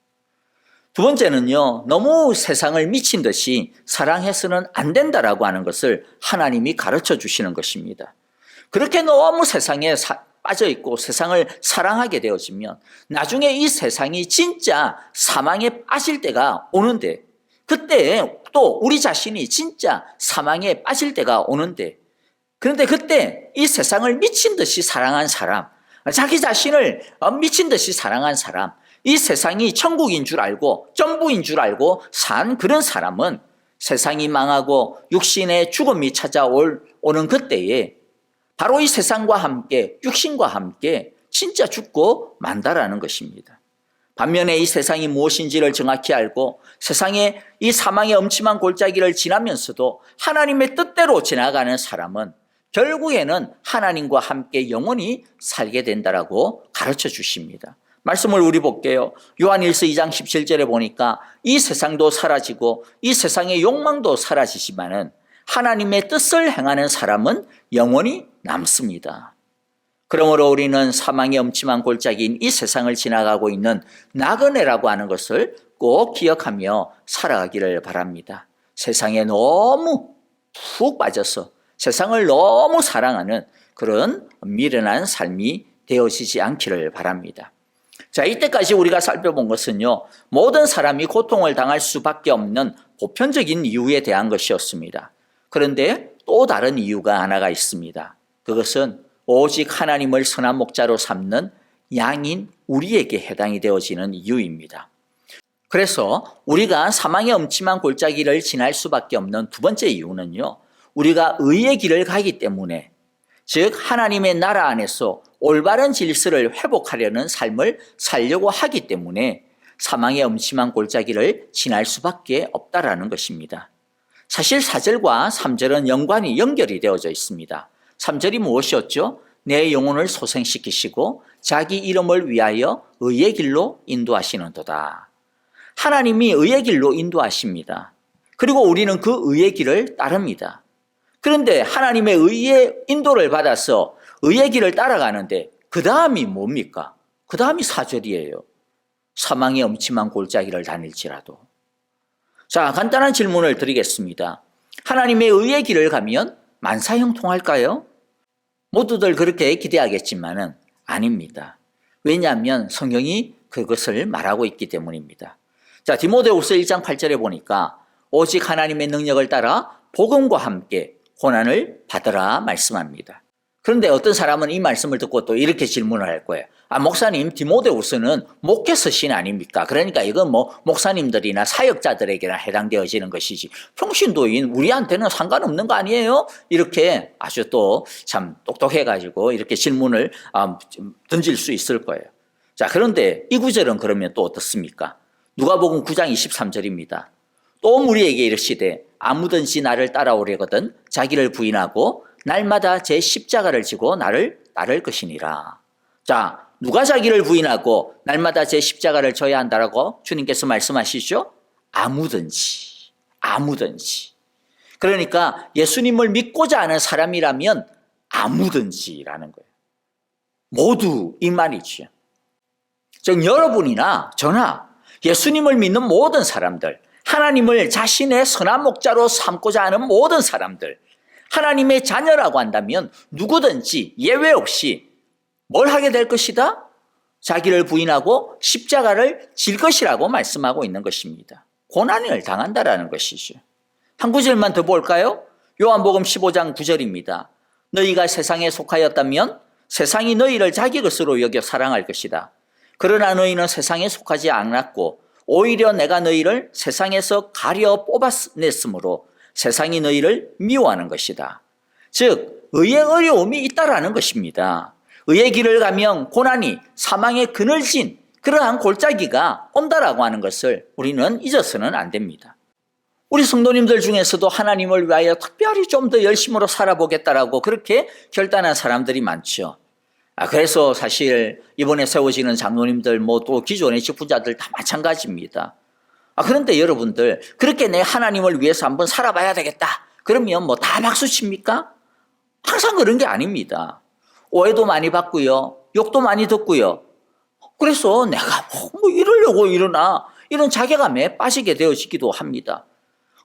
두 번째는요, 너무 세상을 미친 듯이 사랑해서는 안 된다라고 하는 것을 하나님이 가르쳐 주시는 것입니다. 그렇게 너무 세상에 빠져 있고 세상을 사랑하게 되어지면 나중에 이 세상이 진짜 사망에 빠질 때가 오는데, 그때 또 우리 자신이 진짜 사망에 빠질 때가 오는데, 그런데 그때 이 세상을 미친 듯이 사랑한 사람, 자기 자신을 미친 듯이 사랑한 사람, 이 세상이 천국인 줄 알고 전부인 줄 알고 산 그런 사람은 세상이 망하고 육신의 죽음이 찾아오는 그때에 바로 이 세상과 함께, 육신과 함께 진짜 죽고 만다라는 것입니다. 반면에 이 세상이 무엇인지를 정확히 알고 세상의 이 사망의 엄침한 골짜기를 지나면서도 하나님의 뜻대로 지나가는 사람은 결국에는 하나님과 함께 영원히 살게 된다라고 가르쳐 주십니다. 말씀을 우리 볼게요. 요한일서 2장 17절에 보니까 이 세상도 사라지고 이 세상의 욕망도 사라지지만은 하나님의 뜻을 행하는 사람은 영원히 남습니다. 그러므로 우리는 사망의 엄침한 골짜기인 이 세상을 지나가고 있는 나그네라고 하는 것을 꼭 기억하며 살아가기를 바랍니다. 세상에 너무 푹 빠져서 세상을 너무 사랑하는 그런 미련한 삶이 되어지지 않기를 바랍니다. 자, 이때까지 우리가 살펴본 것은요, 모든 사람이 고통을 당할 수밖에 없는 보편적인 이유에 대한 것이었습니다. 그런데 또 다른 이유가 하나가 있습니다. 그것은 오직 하나님을 선한 목자로 삼는 양인 우리에게 해당이 되어지는 이유입니다. 그래서 우리가 사망의 엄침한 골짜기를 지날 수밖에 없는 두 번째 이유는요, 우리가 의의 길을 가기 때문에, 즉 하나님의 나라 안에서 올바른 질서를 회복하려는 삶을 살려고 하기 때문에 사망의 엄침한 골짜기를 지날 수밖에 없다라는 것입니다. 사실 4절과 3절은 연결이 되어져 있습니다. 3절이 무엇이었죠? 내 영혼을 소생시키시고 자기 이름을 위하여 의의 길로 인도하시는도다. 하나님이 의의 길로 인도하십니다. 그리고 우리는 그 의의 길을 따릅니다. 그런데 하나님의 의의 인도를 받아서 의의 길을 따라가는데 그 다음이 뭡니까? 그 다음이 4절이에요. 사망의 엄침한 골짜기를 다닐지라도. 자, 간단한 질문을 드리겠습니다. 하나님의 의의 길을 가면 만사형통할까요? 모두들 그렇게 기대하겠지만은 아닙니다. 왜냐하면 성경이 그것을 말하고 있기 때문입니다. 자, 디모데후서 1장 8절에 보니까 오직 하나님의 능력을 따라 복음과 함께 고난을 받으라 말씀합니다. 그런데 어떤 사람은 이 말씀을 듣고 또 이렇게 질문을 할 거예요. 목사님, 디모데후서는 목회서신 아닙니까? 그러니까 이건 목사님들이나 사역자들에게나 해당되어지는 것이지 평신도인 우리한테는 상관없는 거 아니에요? 이렇게 아주 또 참 똑똑해가지고 이렇게 질문을 던질 수 있을 거예요. 자, 그런데 이 구절은 그러면 또 어떻습니까? 누가복음 9장 23절입니다. 또 우리에게 이르시되 아무든지 나를 따라오려거든 자기를 부인하고 날마다 제 십자가를 지고 나를 따를 것이니라. 자, 누가 자기를 부인하고 날마다 제 십자가를 져야 한다라고 주님께서 말씀하시죠? 아무든지. 그러니까 예수님을 믿고자 하는 사람이라면 아무든지라는 거예요. 모두 이 말이죠. 즉 여러분이나 저나 예수님을 믿는 모든 사람들, 하나님을 자신의 선한 목자로 삼고자 하는 모든 사람들, 하나님의 자녀라고 한다면 누구든지 예외 없이 뭘 하게 될 것이다? 자기를 부인하고 십자가를 질 것이라고 말씀하고 있는 것입니다. 고난을 당한다라는 것이죠. 한 구절만 더 볼까요? 요한복음 15장 9절입니다. 너희가 세상에 속하였다면 세상이 너희를 자기 것으로 여겨 사랑할 것이다. 그러나 너희는 세상에 속하지 않았고 오히려 내가 너희를 세상에서 가려 뽑아냈으므로 세상이 너희를 미워하는 것이다. 즉 의의 어려움이 있다라는 것입니다. 의의 길을 가면 고난이 사망의 그늘진 그러한 골짜기가 온다라고 하는 것을 우리는 잊어서는 안 됩니다. 우리 성도님들 중에서도 하나님을 위하여 특별히 좀 더 열심으로 살아보겠다라고 그렇게 결단한 사람들이 많죠. 그래서 사실 이번에 세워지는 장로님들 뭐 또 기존의 직분자들 다 마찬가지입니다. 그런데 여러분들 그렇게 내 하나님을 위해서 한번 살아봐야 되겠다. 그러면 뭐 다 박수 칩니까? 항상 그런 게 아닙니다. 오해도 많이 받고요. 욕도 많이 듣고요. 그래서 내가 뭐 이러려고 이러나 이런 자괴감에 빠지게 되어지기도 합니다.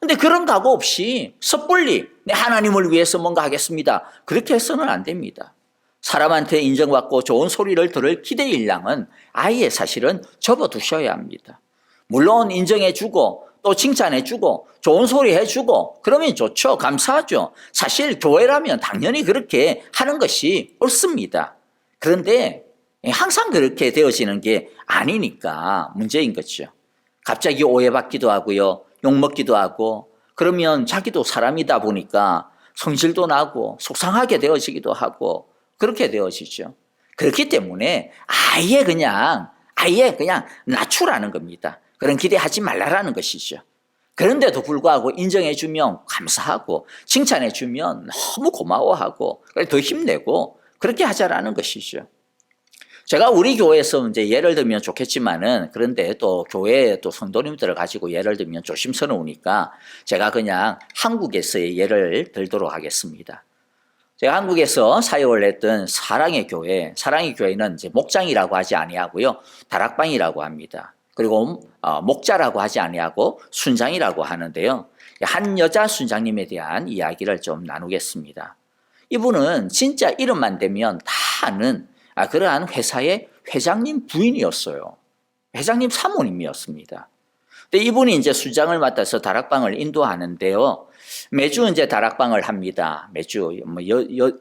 근데 그런 각오 없이 섣불리 내 하나님을 위해서 뭔가 하겠습니다. 그렇게 해서는 안 됩니다. 사람한테 인정받고 좋은 소리를 들을 기대일랑은 아예 사실은 접어두셔야 합니다. 물론 인정해주고 또 칭찬해주고 좋은 소리 해주고 그러면 좋죠. 감사하죠. 사실 교회라면 당연히 그렇게 하는 것이 옳습니다. 그런데 항상 그렇게 되어지는 게 아니니까 문제인 거죠. 갑자기 오해받기도 하고요. 욕먹기도 하고 그러면 자기도 사람이다 보니까 성질도 나고 속상하게 되어지기도 하고 그렇게 되어지죠. 그렇기 때문에 아예 그냥 낮추라는 겁니다. 그런 기대하지 말라라는 것이죠. 그런데도 불구하고 인정해주면 감사하고 칭찬해주면 너무 고마워하고 더 힘내고 그렇게 하자라는 것이죠. 제가 우리 교회에서 이제 예를 들면 좋겠지만은 그런데 또 교회에 또 성도님들을 가지고 예를 들면 조심스러우니까 제가 그냥 한국에서의 예를 들도록 하겠습니다. 제가 한국에서 사역을 했던 사랑의 교회는 이제 목장이라고 하지 아니하고요. 다락방이라고 합니다. 그리고 목자라고 하지 아니하고 순장이라고 하는데요. 한 여자 순장님에 대한 이야기를 좀 나누겠습니다. 이분은 진짜 이름만 대면 다 아는 그러한 회사의 회장님 부인이었어요. 회장님 사모님이었습니다. 근데 이분이 이제 순장을 맡아서 다락방을 인도하는데요. 매주 이제 다락방을 합니다. 매주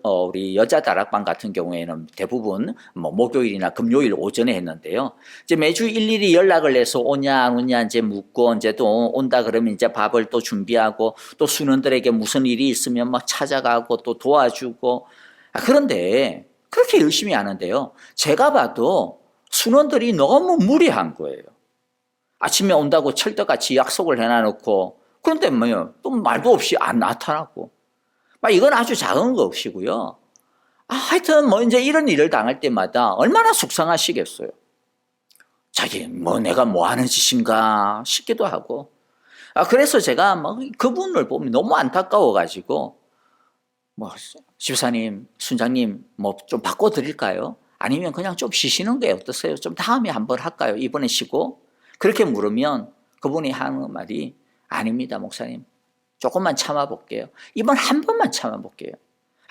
우리 여자 다락방 같은 경우에는 대부분 목요일이나 금요일 오전에 했는데요. 이제 매주 일일이 연락을 해서 오냐 안 오냐 이제 묻고 이제 또 온다 그러면 이제 밥을 또 준비하고 또 순원들에게 무슨 일이 있으면 막 찾아가고 또 도와주고 그런데 그렇게 열심히 하는데요. 제가 봐도 순원들이 너무 무리한 거예요. 아침에 온다고 철떡같이 약속을 해놔놓고 그런데 또 말도 없이 안 나타나고 이건 아주 작은 것이고요. 하여튼 이제 이런 일을 당할 때마다 얼마나 속상하시겠어요. 자기 내가 뭐 하는 짓인가 싶기도 하고 그래서 제가 그분을 보면 너무 안타까워가지고 집사님, 순장님 좀 바꿔드릴까요? 아니면 그냥 좀 쉬시는 게 어떠세요? 좀 다음에 한번 할까요? 이번에 쉬고 그렇게 물으면 그분이 하는 말이 아닙니다, 목사님. 조금만 참아볼게요. 이번 한 번만 참아볼게요.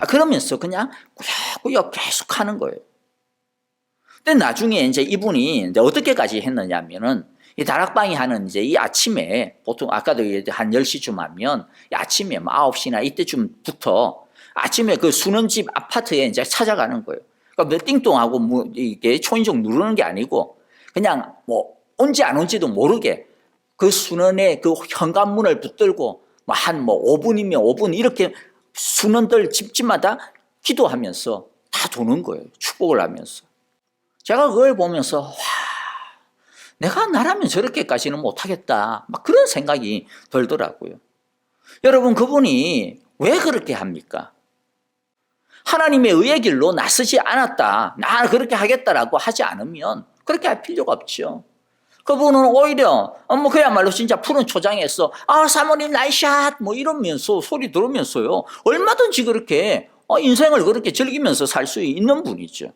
그러면서 그냥 꾸역꾸역 계속 하는 거예요. 근데 나중에 이제 이분이 이제 어떻게까지 했느냐면은 이 다락방이 하는 이제 이 아침에 보통 아까도 한 10시쯤 하면 아침에 9시나 이때쯤부터 아침에 그 순원집 아파트에 이제 찾아가는 거예요. 그러니까 띵동하고 이게 초인종 누르는 게 아니고 그냥 온지 안 온지도 모르게 그 순원의 그 현관문을 붙들고 한 5분이면 5분 이렇게 순원들 집집마다 기도하면서 다 도는 거예요. 축복을 하면서. 제가 그걸 보면서 내가 나라면 저렇게까지는 못하겠다. 그런 생각이 들더라고요. 여러분 그분이 왜 그렇게 합니까? 하나님의 의의 길로 나서지 않았다. 나 그렇게 하겠다라고 하지 않으면 그렇게 할 필요가 없죠. 그분은 오히려 그야말로 진짜 푸른 초장에서 사모님 나이샷 이러면서 소리 들으면서요. 얼마든지 그렇게 인생을 그렇게 즐기면서 살 수 있는 분이죠.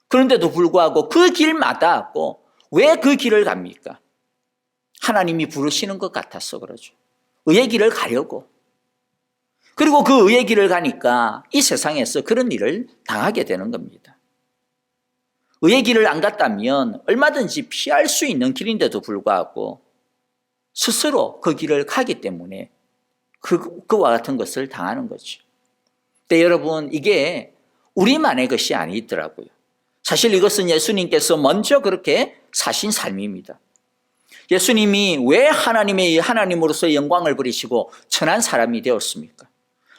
그런데도 불구하고 그 길마다 왜 그 길을 갑니까? 하나님이 부르시는 것 같아서 그러죠. 의의 길을 가려고. 그리고 그 의의 길을 가니까 이 세상에서 그런 일을 당하게 되는 겁니다. 의의 길을 안 갔다면 얼마든지 피할 수 있는 길인데도 불구하고 스스로 그 길을 가기 때문에 그와 같은 것을 당하는 거죠. 근데 여러분 이게 우리만의 것이 아니더라고요. 사실 이것은 예수님께서 먼저 그렇게 사신 삶입니다. 예수님이 왜 하나님으로서 영광을 부리시고 천한 사람이 되었습니까?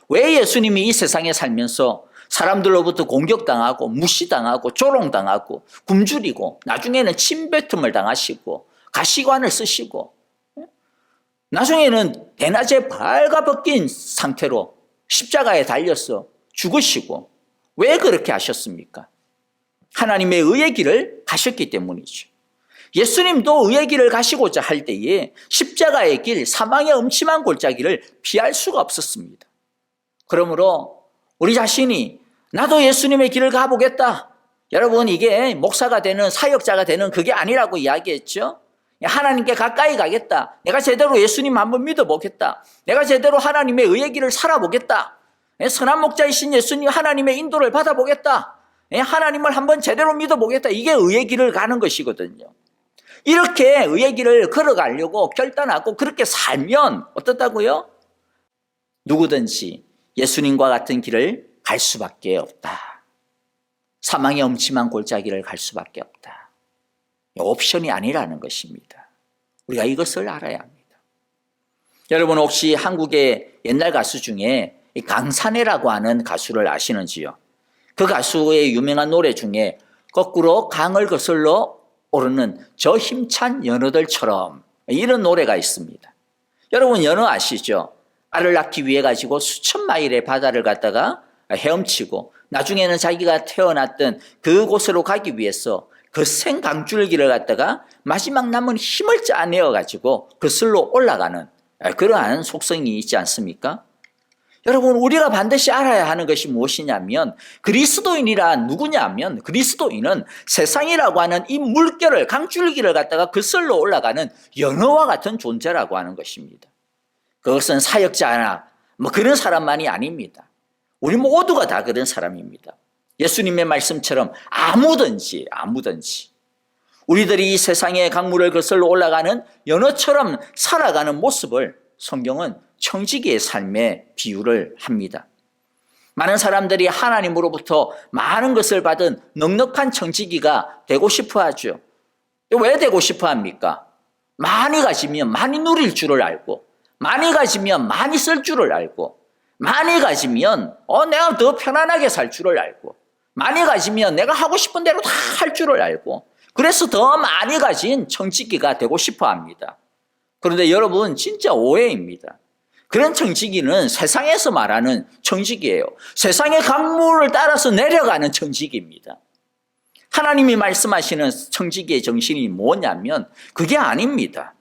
왜 예수님이 이 세상에 살면서 사람들로부터 공격당하고 무시당하고 조롱당하고 굶주리고 나중에는 침뱉음을 당하시고 가시관을 쓰시고 나중에는 대낮에 발가벗긴 상태로 십자가에 달려서 죽으시고 왜 그렇게 하셨습니까? 하나님의 의의 길을 가셨기 때문이죠. 예수님도 의의 길을 가시고자 할 때에 십자가의 길, 사망의 음침한 골짜기를 피할 수가 없었습니다. 그러므로 우리 자신이 나도 예수님의 길을 가보겠다. 여러분, 이게 목사가 되는, 사역자가 되는 그게 아니라고 이야기했죠. 하나님께 가까이 가겠다. 내가 제대로 예수님 한번 믿어보겠다. 내가 제대로 하나님의 의의 길을 살아보겠다. 선한 목자이신 예수님 하나님의 인도를 받아보겠다. 하나님을 한번 제대로 믿어보겠다. 이게 의의 길을 가는 것이거든요. 이렇게 의의 길을 걸어가려고 결단하고 그렇게 살면 어떻다고요? 누구든지 예수님과 같은 길을 갈 수밖에 없다. 사망의 엄침한 골짜기를 갈 수밖에 없다. 옵션이 아니라는 것입니다. 우리가 이것을 알아야 합니다. 여러분, 혹시 한국의 옛날 가수 중에 강산해라고 하는 가수를 아시는지요? 그 가수의 유명한 노래 중에 거꾸로 강을 거슬러 오르는 저 힘찬 연어들처럼, 이런 노래가 있습니다. 여러분, 연어 아시죠? 알을 낳기 위해 가지고 수천 마일의 바다를 갔다가 헤엄치고 나중에는 자기가 태어났던 그곳으로 가기 위해서 그 생강줄기를 갖다가 마지막 남은 힘을 짜내어 가지고 그슬로 올라가는 그러한 속성이 있지 않습니까? 여러분, 우리가 반드시 알아야 하는 것이 무엇이냐면, 그리스도인이란 누구냐면, 그리스도인은 세상이라고 하는 이 물결을, 강줄기를 갖다가 그슬로 올라가는 연어와 같은 존재라고 하는 것입니다. 그것은 사역자나 그런 사람만이 아닙니다. 우리 모두가 다 그런 사람입니다. 예수님의 말씀처럼 아무든지 우리들이 이 세상의 강물을 거슬러 올라가는 연어처럼 살아가는 모습을 성경은 청지기의 삶에 비유를 합니다. 많은 사람들이 하나님으로부터 많은 것을 받은 넉넉한 청지기가 되고 싶어 하죠. 왜 되고 싶어 합니까? 많이 가지면 많이 누릴 줄을 알고, 많이 가지면 많이 쓸 줄을 알고, 많이 가지면 내가 더 편안하게 살 줄을 알고, 많이 가지면 내가 하고 싶은 대로 다 할 줄을 알고, 그래서 더 많이 가진 청지기가 되고 싶어 합니다. 그런데 여러분, 진짜 오해입니다. 그런 청지기는 세상에서 말하는 청지기예요. 세상의 강물을 따라서 내려가는 청지기입니다. 하나님이 말씀하시는 청지기의 정신이 뭐냐면 그게 아닙니다.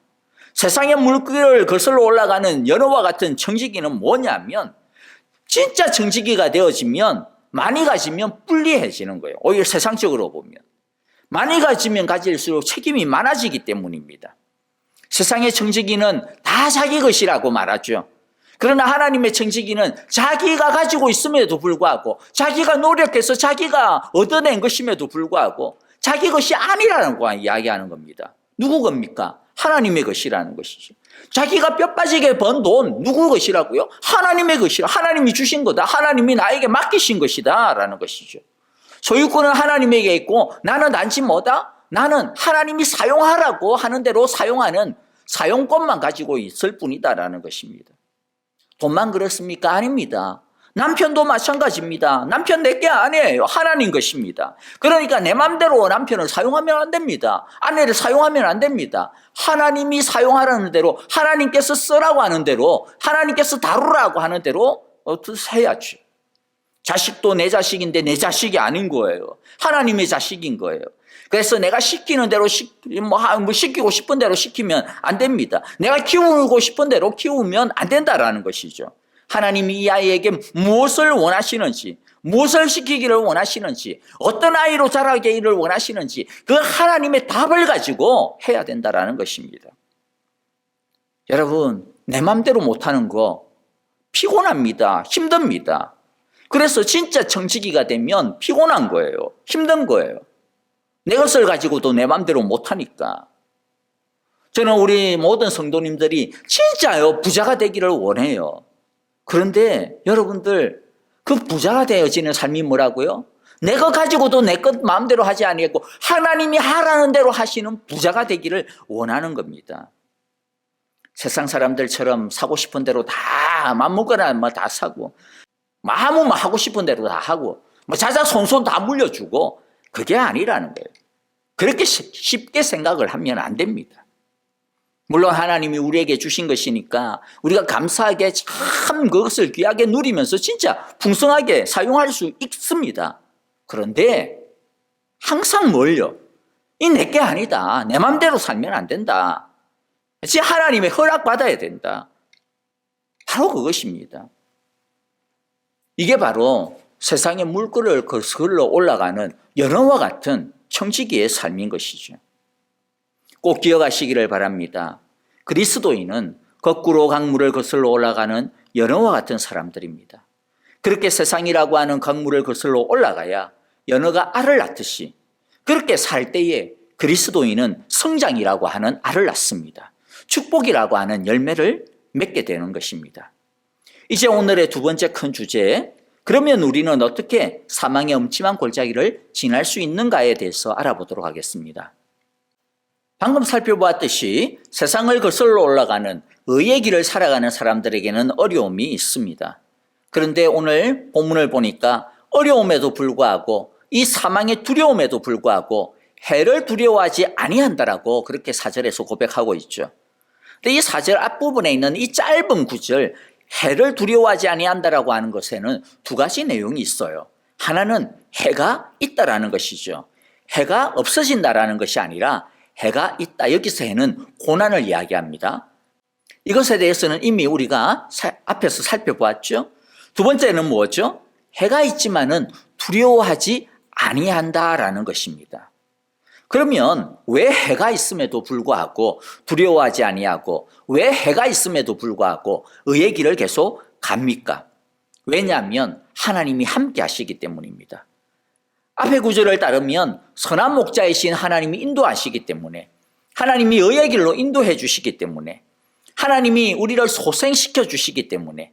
세상의 물길을 거슬러 올라가는 연어와 같은 청지기는 뭐냐면, 진짜 청지기가 되어지면 많이 가지면 불리해지는 거예요. 오히려 세상적으로 보면 많이 가지면 가질수록 책임이 많아지기 때문입니다. 세상의 청지기는 다 자기 것이라고 말하죠. 그러나 하나님의 청지기는 자기가 가지고 있음에도 불구하고, 자기가 노력해서 자기가 얻어낸 것임에도 불구하고 자기 것이 아니라는 거 이야기하는 겁니다. 누구 겁니까? 하나님의 것이라는 것이죠. 자기가 뼈 빠지게 번 돈 누구 것이라고요? 하나님의 것이라. 하나님이 주신 거다. 하나님이 나에게 맡기신 것이다 라는 것이죠. 소유권은 하나님에게 있고 나는 단지 뭐다? 나는 하나님이 사용하라고 하는 대로 사용하는 사용권만 가지고 있을 뿐이다라는 것입니다. 돈만 그렇습니까? 아닙니다. 남편도 마찬가지입니다. 남편 내게 아니에요. 하나님 것입니다. 그러니까 내 맘대로 남편을 사용하면 안 됩니다. 아내를 사용하면 안 됩니다. 하나님이 사용하라는 대로, 하나님께서 쓰라고 하는 대로, 하나님께서 다루라고 하는 대로 해야죠. 자식도 내 자식인데 내 자식이 아닌 거예요. 하나님의 자식인 거예요. 그래서 내가 시키는 대로 시키고 싶은 대로 시키면 안 됩니다. 내가 키우고 싶은 대로 키우면 안 된다라는 것이죠. 하나님이 이 아이에게 무엇을 원하시는지, 무엇을 시키기를 원하시는지, 어떤 아이로 자라기를 원하시는지 그 하나님의 답을 가지고 해야 된다라는 것입니다. 여러분, 내 맘대로 못하는 거 피곤합니다. 힘듭니다. 그래서 진짜 청지기가 되면 피곤한 거예요. 힘든 거예요. 내 것을 가지고도 내 맘대로 못하니까. 저는 우리 모든 성도님들이 진짜요 부자가 되기를 원해요. 그런데 여러분들, 그 부자가 되어지는 삶이 뭐라고요? 내 것 가지고도 내 것 마음대로 하지 아니하고 하나님이 하라는 대로 하시는 부자가 되기를 원하는 겁니다. 세상 사람들처럼 사고 싶은 대로 다 맘먹거나 다 사고, 아무 하고 싶은 대로 다 하고, 자자손손 다 물려주고, 그게 아니라는 거예요. 그렇게 쉽게 생각을 하면 안 됩니다. 물론 하나님이 우리에게 주신 것이니까 우리가 감사하게 참 그것을 귀하게 누리면서 진짜 풍성하게 사용할 수 있습니다. 그런데 항상 뭘요? 이 내게 아니다. 내 맘대로 살면 안 된다. 지 하나님의 허락받아야 된다. 바로 그것입니다. 이게 바로 세상의 물결을 거슬러 올라가는 연어와 같은 청지기의 삶인 것이죠. 꼭 기억하시기를 바랍니다. 그리스도인은 거꾸로 강물을 거슬러 올라가는 연어와 같은 사람들입니다. 그렇게 세상이라고 하는 강물을 거슬러 올라가야 연어가 알을 낳듯이 그렇게 살 때에 그리스도인은 성장이라고 하는 알을 낳습니다. 축복이라고 하는 열매를 맺게 되는 것입니다. 이제 오늘의 두 번째 큰 주제, 그러면 우리는 어떻게 사망의 엄침한 골짜기를 지날 수 있는가에 대해서 알아보도록 하겠습니다. 방금 살펴보았듯이 세상을 거슬러 올라가는 의의 길을 살아가는 사람들에게는 어려움이 있습니다. 그런데 오늘 본문을 보니까 어려움에도 불구하고 이 사망의 두려움에도 불구하고 해를 두려워하지 아니한다라고 그렇게 4절에서 고백하고 있죠. 근데 이 4절 앞부분에 있는 이 짧은 구절, 해를 두려워하지 아니한다라고 하는 것에는 두 가지 내용이 있어요. 하나는 해가 있다라는 것이죠. 해가 없어진다라는 것이 아니라 해가 있다. 여기서 해는 고난을 이야기합니다. 이것에 대해서는 이미 우리가 앞에서 살펴보았죠. 두 번째는 뭐죠? 해가 있지만은 두려워하지 아니한다라는 것입니다. 그러면 왜 해가 있음에도 불구하고 두려워하지 아니하고 왜 해가 있음에도 불구하고 의의 길을 계속 갑니까? 왜냐하면 하나님이 함께 하시기 때문입니다. 앞의 구절을 따르면 선한 목자이신 하나님이 인도하시기 때문에, 하나님이 의의 길로 인도해 주시기 때문에, 하나님이 우리를 소생시켜 주시기 때문에,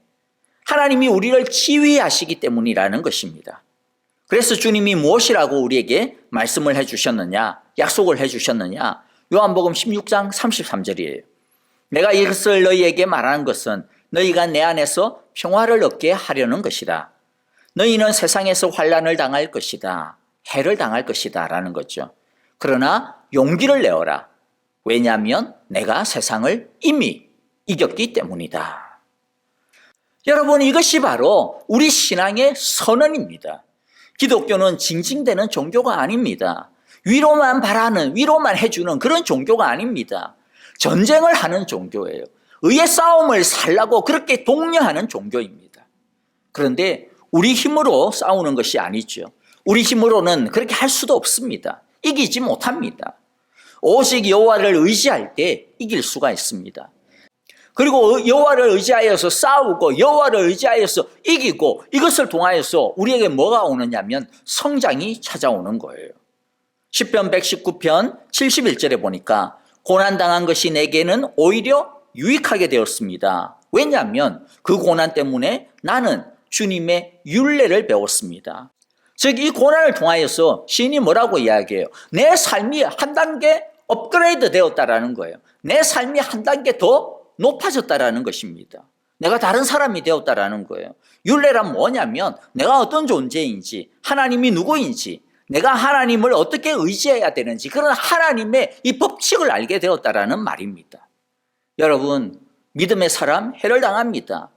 하나님이 우리를 지휘하시기 때문이라는 것입니다. 그래서 주님이 무엇이라고 우리에게 말씀을 해 주셨느냐, 약속을 해 주셨느냐? 요한복음 16장 33절이에요. 내가 이것을 너희에게 말하는 것은 너희가 내 안에서 평화를 얻게 하려는 것이다. 너희는 세상에서 환난을 당할 것이다. 해를 당할 것이다 라는 거죠. 그러나 용기를 내어라. 왜냐하면 내가 세상을 이미 이겼기 때문이다. 여러분, 이것이 바로 우리 신앙의 선언입니다. 기독교는 징징대는 종교가 아닙니다. 위로만 바라는, 위로만 해주는 그런 종교가 아닙니다. 전쟁을 하는 종교예요. 의의 싸움을 살라고 그렇게 독려하는 종교입니다. 그런데 우리 힘으로 싸우는 것이 아니죠. 우리 힘으로는 그렇게 할 수도 없습니다. 이기지 못합니다. 오직 여호와를 의지할 때 이길 수가 있습니다. 그리고 여호와를 의지하여서 싸우고 여호와를 의지하여서 이기고 이것을 통하여서 우리에게 뭐가 오느냐면 성장이 찾아오는 거예요. 시편 119편 71절에 보니까 고난당한 것이 내게는 오히려 유익하게 되었습니다. 왜냐하면 그 고난 때문에 나는 주님의 율례를 배웠습니다. 즉 이 고난을 통하여서 시인이 뭐라고 이야기해요? 내 삶이 한 단계 업그레이드 되었다라는 거예요. 내 삶이 한 단계 더 높아졌다라는 것입니다. 내가 다른 사람이 되었다라는 거예요. 율례란 뭐냐면 내가 어떤 존재인지, 하나님이 누구인지, 내가 하나님을 어떻게 의지해야 되는지 그런 하나님의 이 법칙을 알게 되었다라는 말입니다. 여러분, 믿음의 사람 해를 당합니다.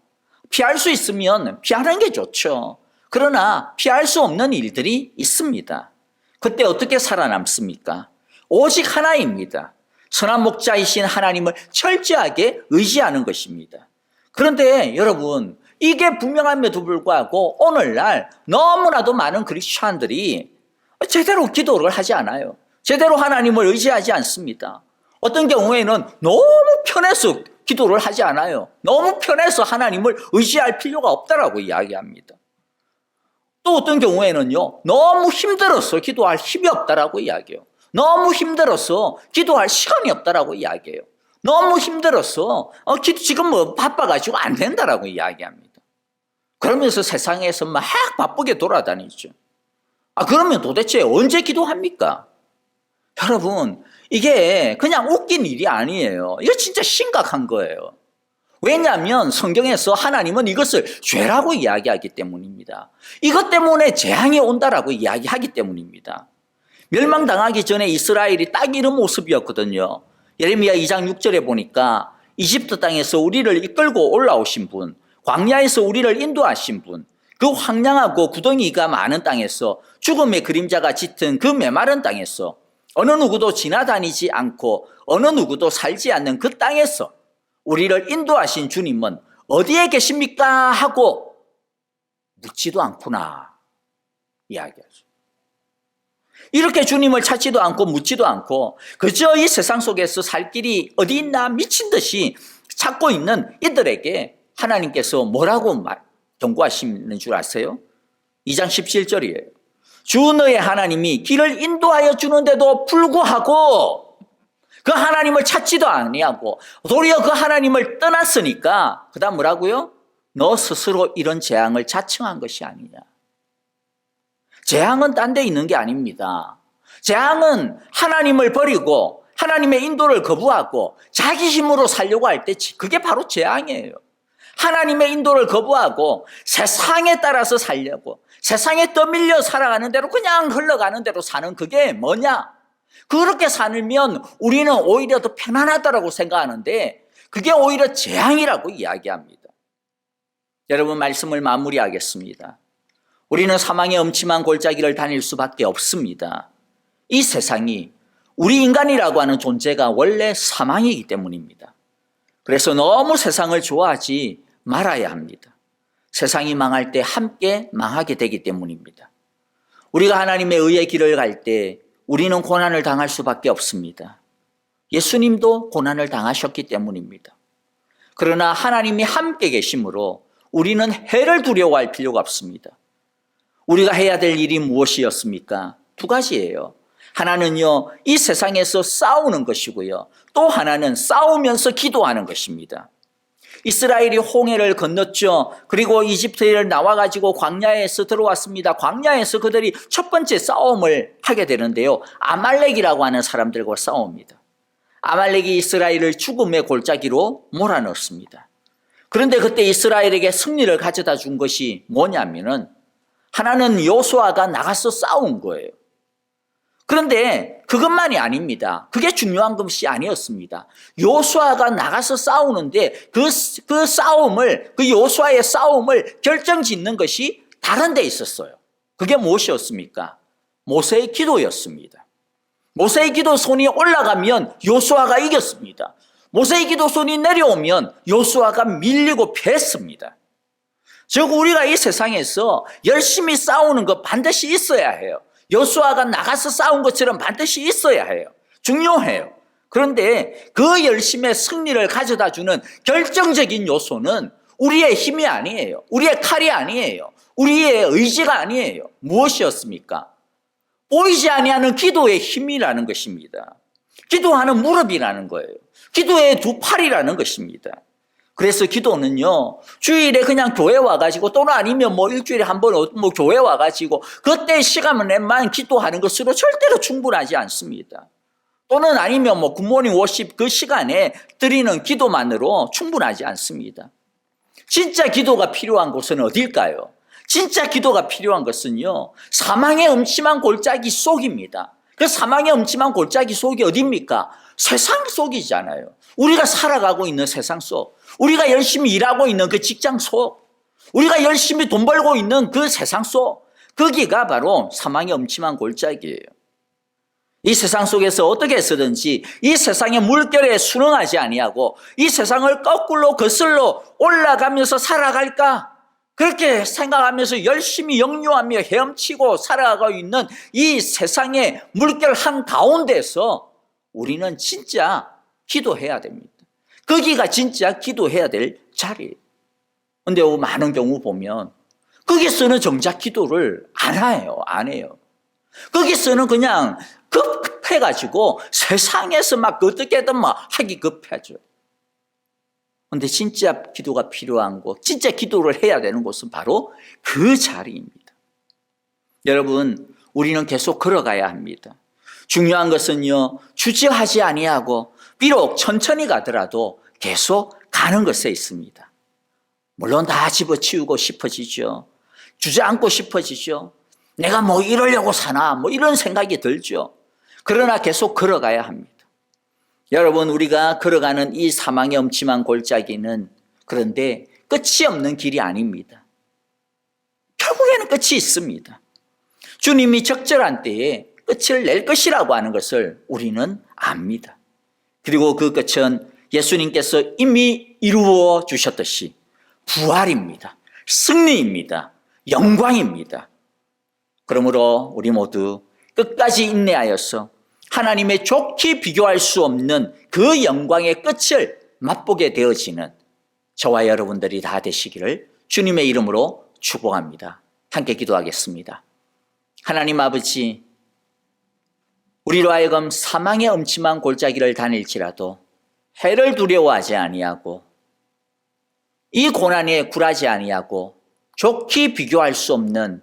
피할 수 있으면 피하는 게 좋죠. 그러나 피할 수 없는 일들이 있습니다. 그때 어떻게 살아남습니까? 오직 하나입니다. 선한 목자이신 하나님을 철저하게 의지하는 것입니다. 그런데 여러분, 이게 분명함에도 불구하고 오늘날 너무나도 많은 크리스찬들이 제대로 기도를 하지 않아요. 제대로 하나님을 의지하지 않습니다. 어떤 경우에는 너무 편해서 기도를 하지 않아요. 너무 편해서 하나님을 의지할 필요가 없다라고 이야기합니다. 또 어떤 경우에는요, 너무 힘들어서 기도할 힘이 없다라고 이야기해요. 너무 힘들어서 기도할 시간이 없다라고 이야기해요. 너무 힘들어서 지금 뭐 바빠가지고 안 된다라고 이야기합니다. 그러면서 세상에서 막 바쁘게 돌아다니죠. 그러면 도대체 언제 기도합니까? 여러분, 이게 그냥 웃긴 일이 아니에요. 이거 진짜 심각한 거예요. 왜냐하면 성경에서 하나님은 이것을 죄라고 이야기하기 때문입니다. 이것 때문에 재앙이 온다라고 이야기하기 때문입니다. 멸망당하기 전에 이스라엘이 딱 이런 모습이었거든요. 예레미야 2장 6절에 보니까 이집트 땅에서 우리를 이끌고 올라오신 분, 광야에서 우리를 인도하신 분, 그 황량하고 구덩이가 많은 땅에서 죽음의 그림자가 짙은 그 메마른 땅에서 어느 누구도 지나다니지 않고 어느 누구도 살지 않는 그 땅에서 우리를 인도하신 주님은 어디에 계십니까? 하고 묻지도 않구나 이야기하죠. 이렇게 주님을 찾지도 않고 묻지도 않고 그저 이 세상 속에서 살 길이 어디 있나 미친 듯이 찾고 있는 이들에게 하나님께서 뭐라고 경고하시는 줄 아세요? 2장 17절이에요. 주 너의 하나님이 길을 인도하여 주는데도 불구하고 그 하나님을 찾지도 아니하고 도리어 그 하나님을 떠났으니까 그 다음 뭐라고요? 너 스스로 이런 재앙을 자청한 것이 아니냐. 재앙은 딴 데 있는 게 아닙니다. 재앙은 하나님을 버리고 하나님의 인도를 거부하고 자기 힘으로 살려고 할 때 그게 바로 재앙이에요. 하나님의 인도를 거부하고 세상에 따라서 살려고 세상에 떠밀려 살아가는 대로 그냥 흘러가는 대로 사는 그게 뭐냐? 그렇게 살면 우리는 오히려 더 편안하다고 생각하는데 그게 오히려 재앙이라고 이야기합니다. 여러분 말씀을 마무리하겠습니다. 우리는 사망의 엄침한 골짜기를 다닐 수밖에 없습니다. 이 세상이 우리 인간이라고 하는 존재가 원래 사망이기 때문입니다. 그래서 너무 세상을 좋아하지 말아야 합니다. 세상이 망할 때 함께 망하게 되기 때문입니다. 우리가 하나님의 의의 길을 갈 때 우리는 고난을 당할 수밖에 없습니다. 예수님도 고난을 당하셨기 때문입니다. 그러나 하나님이 함께 계심으로 우리는 해를 두려워할 필요가 없습니다. 우리가 해야 될 일이 무엇이었습니까? 두 가지예요. 하나는요, 이 세상에서 싸우는 것이고요. 또 하나는 싸우면서 기도하는 것입니다. 이스라엘이 홍해를 건넜죠. 그리고 이집트를 나와가지고 광야에서 들어왔습니다. 광야에서 그들이 첫 번째 싸움을 하게 되는데요. 아말렉이라고 하는 사람들과 싸웁니다. 아말렉이 이스라엘을 죽음의 골짜기로 몰아넣습니다. 그런데 그때 이스라엘에게 승리를 가져다 준 것이 뭐냐면은 하나는 여호수아가 나가서 싸운 거예요. 그런데 그것만이 아닙니다. 그게 중요한 것이 아니었습니다. 여호수아가 나가서 싸우는데 그 싸움을, 그 여호수아의 싸움을 결정짓는 것이 다른 데 있었어요. 그게 무엇이었습니까? 모세의 기도였습니다. 모세의 기도 손이 올라가면 여호수아가 이겼습니다. 모세의 기도 손이 내려오면 여호수아가 밀리고 패했습니다. 즉 우리가 이 세상에서 열심히 싸우는 것 반드시 있어야 해요. 여호수아가 나가서 싸운 것처럼 반드시 있어야 해요. 중요해요. 그런데 그 열심의 승리를 가져다 주는 결정적인 요소는 우리의 힘이 아니에요. 우리의 칼이 아니에요. 우리의 의지가 아니에요. 무엇이었습니까? 보이지 아니하는 기도의 힘이라는 것입니다. 기도하는 무릎이라는 거예요. 기도의 두 팔이라는 것입니다. 그래서 기도는요, 주일에 그냥 교회 와가지고 또는 아니면 뭐 일주일에 한 번 뭐 교회 와가지고 그때 시간에만 기도하는 것으로 절대로 충분하지 않습니다. 또는 아니면 뭐 굿모닝 워십 그 시간에 드리는 기도만으로 충분하지 않습니다. 진짜 기도가 필요한 곳은 어딜까요? 진짜 기도가 필요한 것은요, 사망의 음침한 골짜기 속입니다. 그 사망의 음침한 골짜기 속이 어디입니까? 세상 속이잖아요. 우리가 살아가고 있는 세상 속, 우리가 열심히 일하고 있는 그 직장 속, 우리가 열심히 돈 벌고 있는 그 세상 속, 거기가 바로 사망의 음침한 골짜기예요. 이 세상 속에서 어떻게 해서든지 이 세상의 물결에 순응하지 아니하고 이 세상을 거꾸로 거슬러 올라가면서 살아갈까? 그렇게 생각하면서 열심히 역류하며 헤엄치고 살아가고 있는 이 세상의 물결 한가운데서 우리는 진짜 기도해야 됩니다. 거기가 진짜 기도해야 될 자리예요. 그런데 많은 경우 보면 거기서는 정작 기도를 안 해요. 거기서는 그냥 급해가지고 세상에서 막 어떻게든 막 하기 급하죠. 그런데 진짜 기도가 필요한 곳, 진짜 기도를 해야 되는 곳은 바로 그 자리입니다. 여러분, 우리는 계속 걸어가야 합니다. 중요한 것은요, 주저하지 아니하고 비록 천천히 가더라도 계속 가는 것에 있습니다. 물론 다 집어치우고 싶어지죠. 주저앉고 싶어지죠. 내가 뭐 이러려고 사나 뭐 이런 생각이 들죠. 그러나 계속 걸어가야 합니다. 여러분, 우리가 걸어가는 이 사망의 음침한 골짜기는 그런데 끝이 없는 길이 아닙니다. 결국에는 끝이 있습니다. 주님이 적절한 때에 끝을 낼 것이라고 하는 것을 우리는 압니다. 그리고 그 끝은 예수님께서 이미 이루어 주셨듯이 부활입니다. 승리입니다. 영광입니다. 그러므로 우리 모두 끝까지 인내하여서 하나님의 좋게 비교할 수 없는 그 영광의 끝을 맛보게 되어지는 저와 여러분들이 다 되시기를 주님의 이름으로 축복합니다. 함께 기도하겠습니다. 하나님 아버지, 우리로 하여금 사망의 음침한 골짜기를 다닐지라도 해를 두려워하지 아니하고 이 고난에 굴하지 아니하고 좋게 비교할 수 없는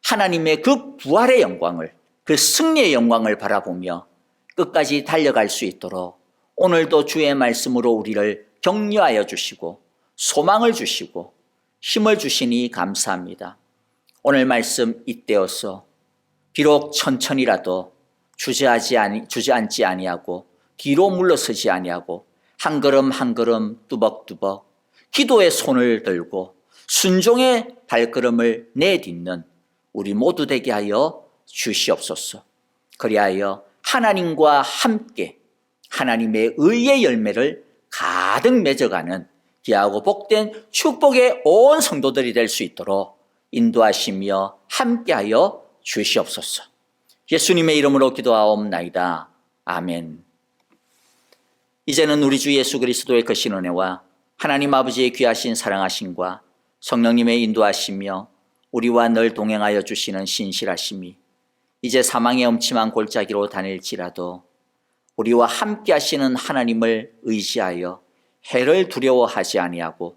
하나님의 그 부활의 영광을, 그 승리의 영광을 바라보며 끝까지 달려갈 수 있도록 오늘도 주의 말씀으로 우리를 격려하여 주시고 소망을 주시고 힘을 주시니 감사합니다. 오늘 말씀 잇대어서 비록 천천히라도 주저앉지 아니하고 뒤로 물러서지 아니하고 한 걸음 한 걸음 뚜벅뚜벅 기도의 손을 들고 순종의 발걸음을 내딛는 우리 모두 되게 하여 주시옵소서. 그리하여 하나님과 함께 하나님의 의의 열매를 가득 맺어가는 귀하고 복된 축복의 온 성도들이 될 수 있도록 인도하시며 함께하여 주시옵소서. 예수님의 이름으로 기도하옵나이다. 아멘. 이제는 우리 주 예수 그리스도의 크신 은혜와 하나님 아버지의 귀하신 사랑하심과 성령님의 인도하시며 우리와 늘 동행하여 주시는 신실하심이 이제 사망의 엄침한 골짜기로 다닐지라도 우리와 함께 하시는 하나님을 의지하여 해를 두려워하지 아니하고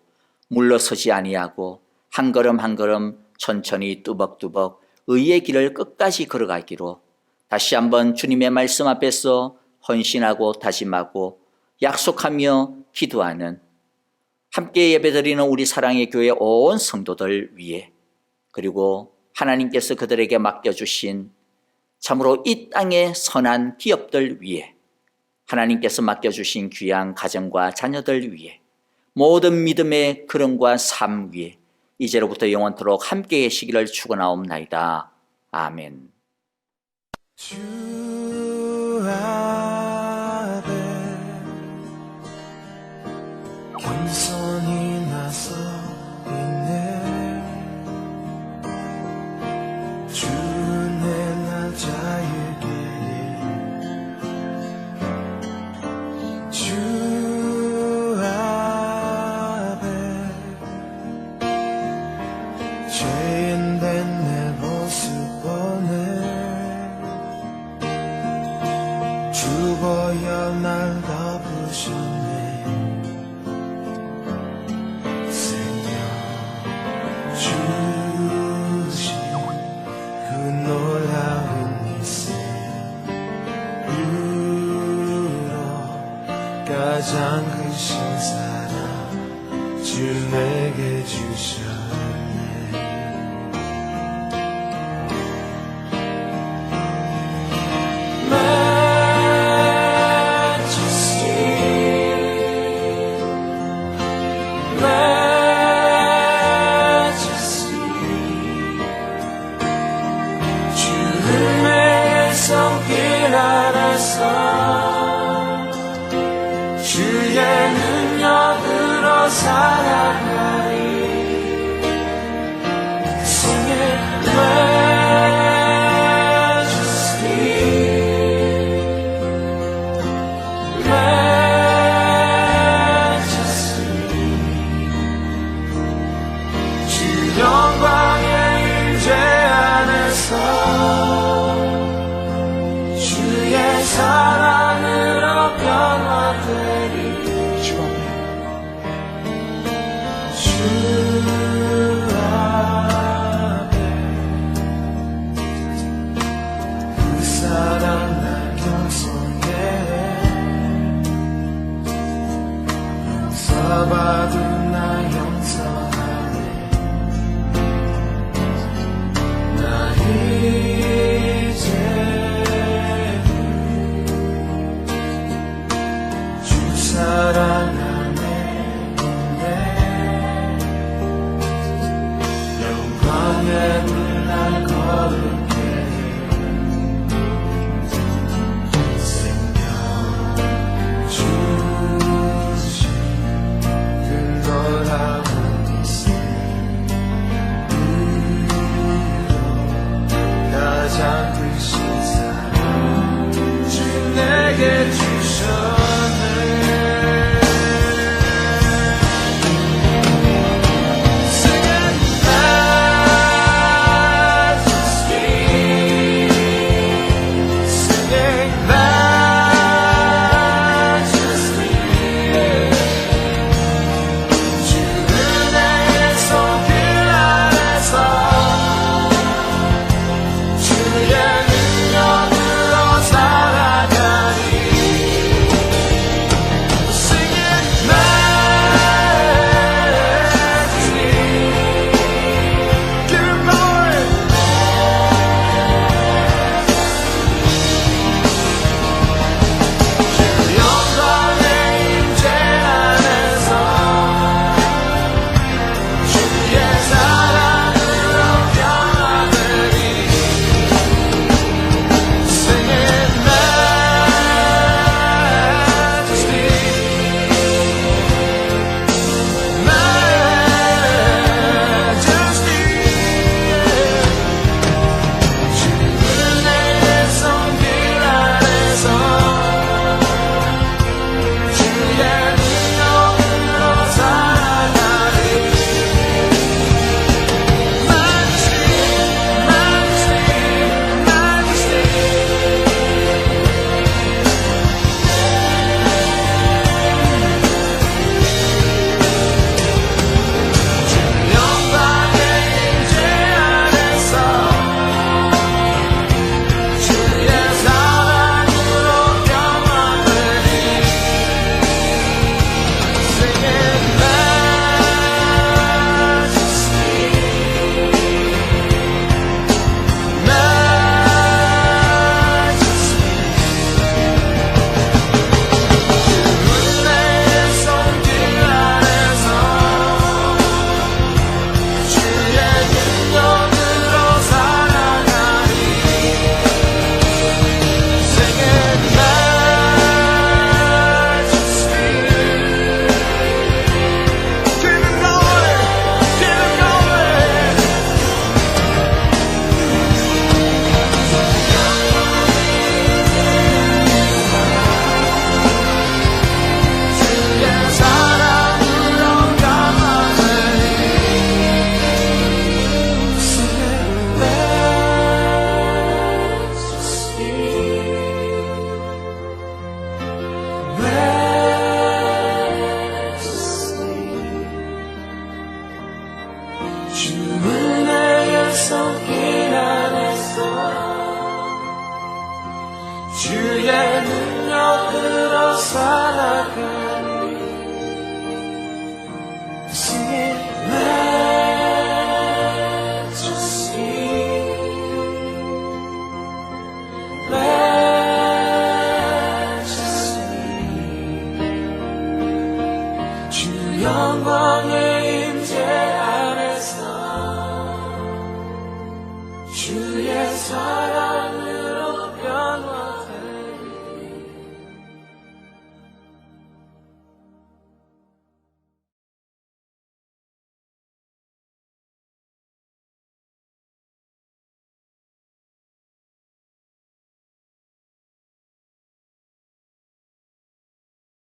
물러서지 아니하고 한 걸음 한 걸음 천천히 뚜벅뚜벅 의의 길을 끝까지 걸어가기로 다시 한번 주님의 말씀 앞에서 헌신하고 다짐하고 약속하며 기도하는 함께 예배드리는 우리 사랑의 교회 온 성도들 위해 그리고 하나님께서 그들에게 맡겨주신 참으로 이 땅의 선한 기업들 위해 하나님께서 맡겨주신 귀한 가정과 자녀들 위해 모든 믿음의 걸음과 삶 위에 이제로부터 영원토록 함께 계시기를 축원하옵나이다. 아멘. 주 앞에 겸손히 나서 있네. 주 내 나자에게 주 앞에 죄인된 내 모습 보네. 죽어야 날 덮으셨네. 주신 그 놀라운 이세로 가장 크신 사랑 주 내게 주셨네. 주의 능력으로 살아가리. Sing it, majesty, majesty. 주 영광의 임재 안에서 주의 사랑으로 변화되리. 주 앞에 가장 크신 사랑 주 내게 주셨네. 주는 내게서 피난했어. 주의 능력으로 살아가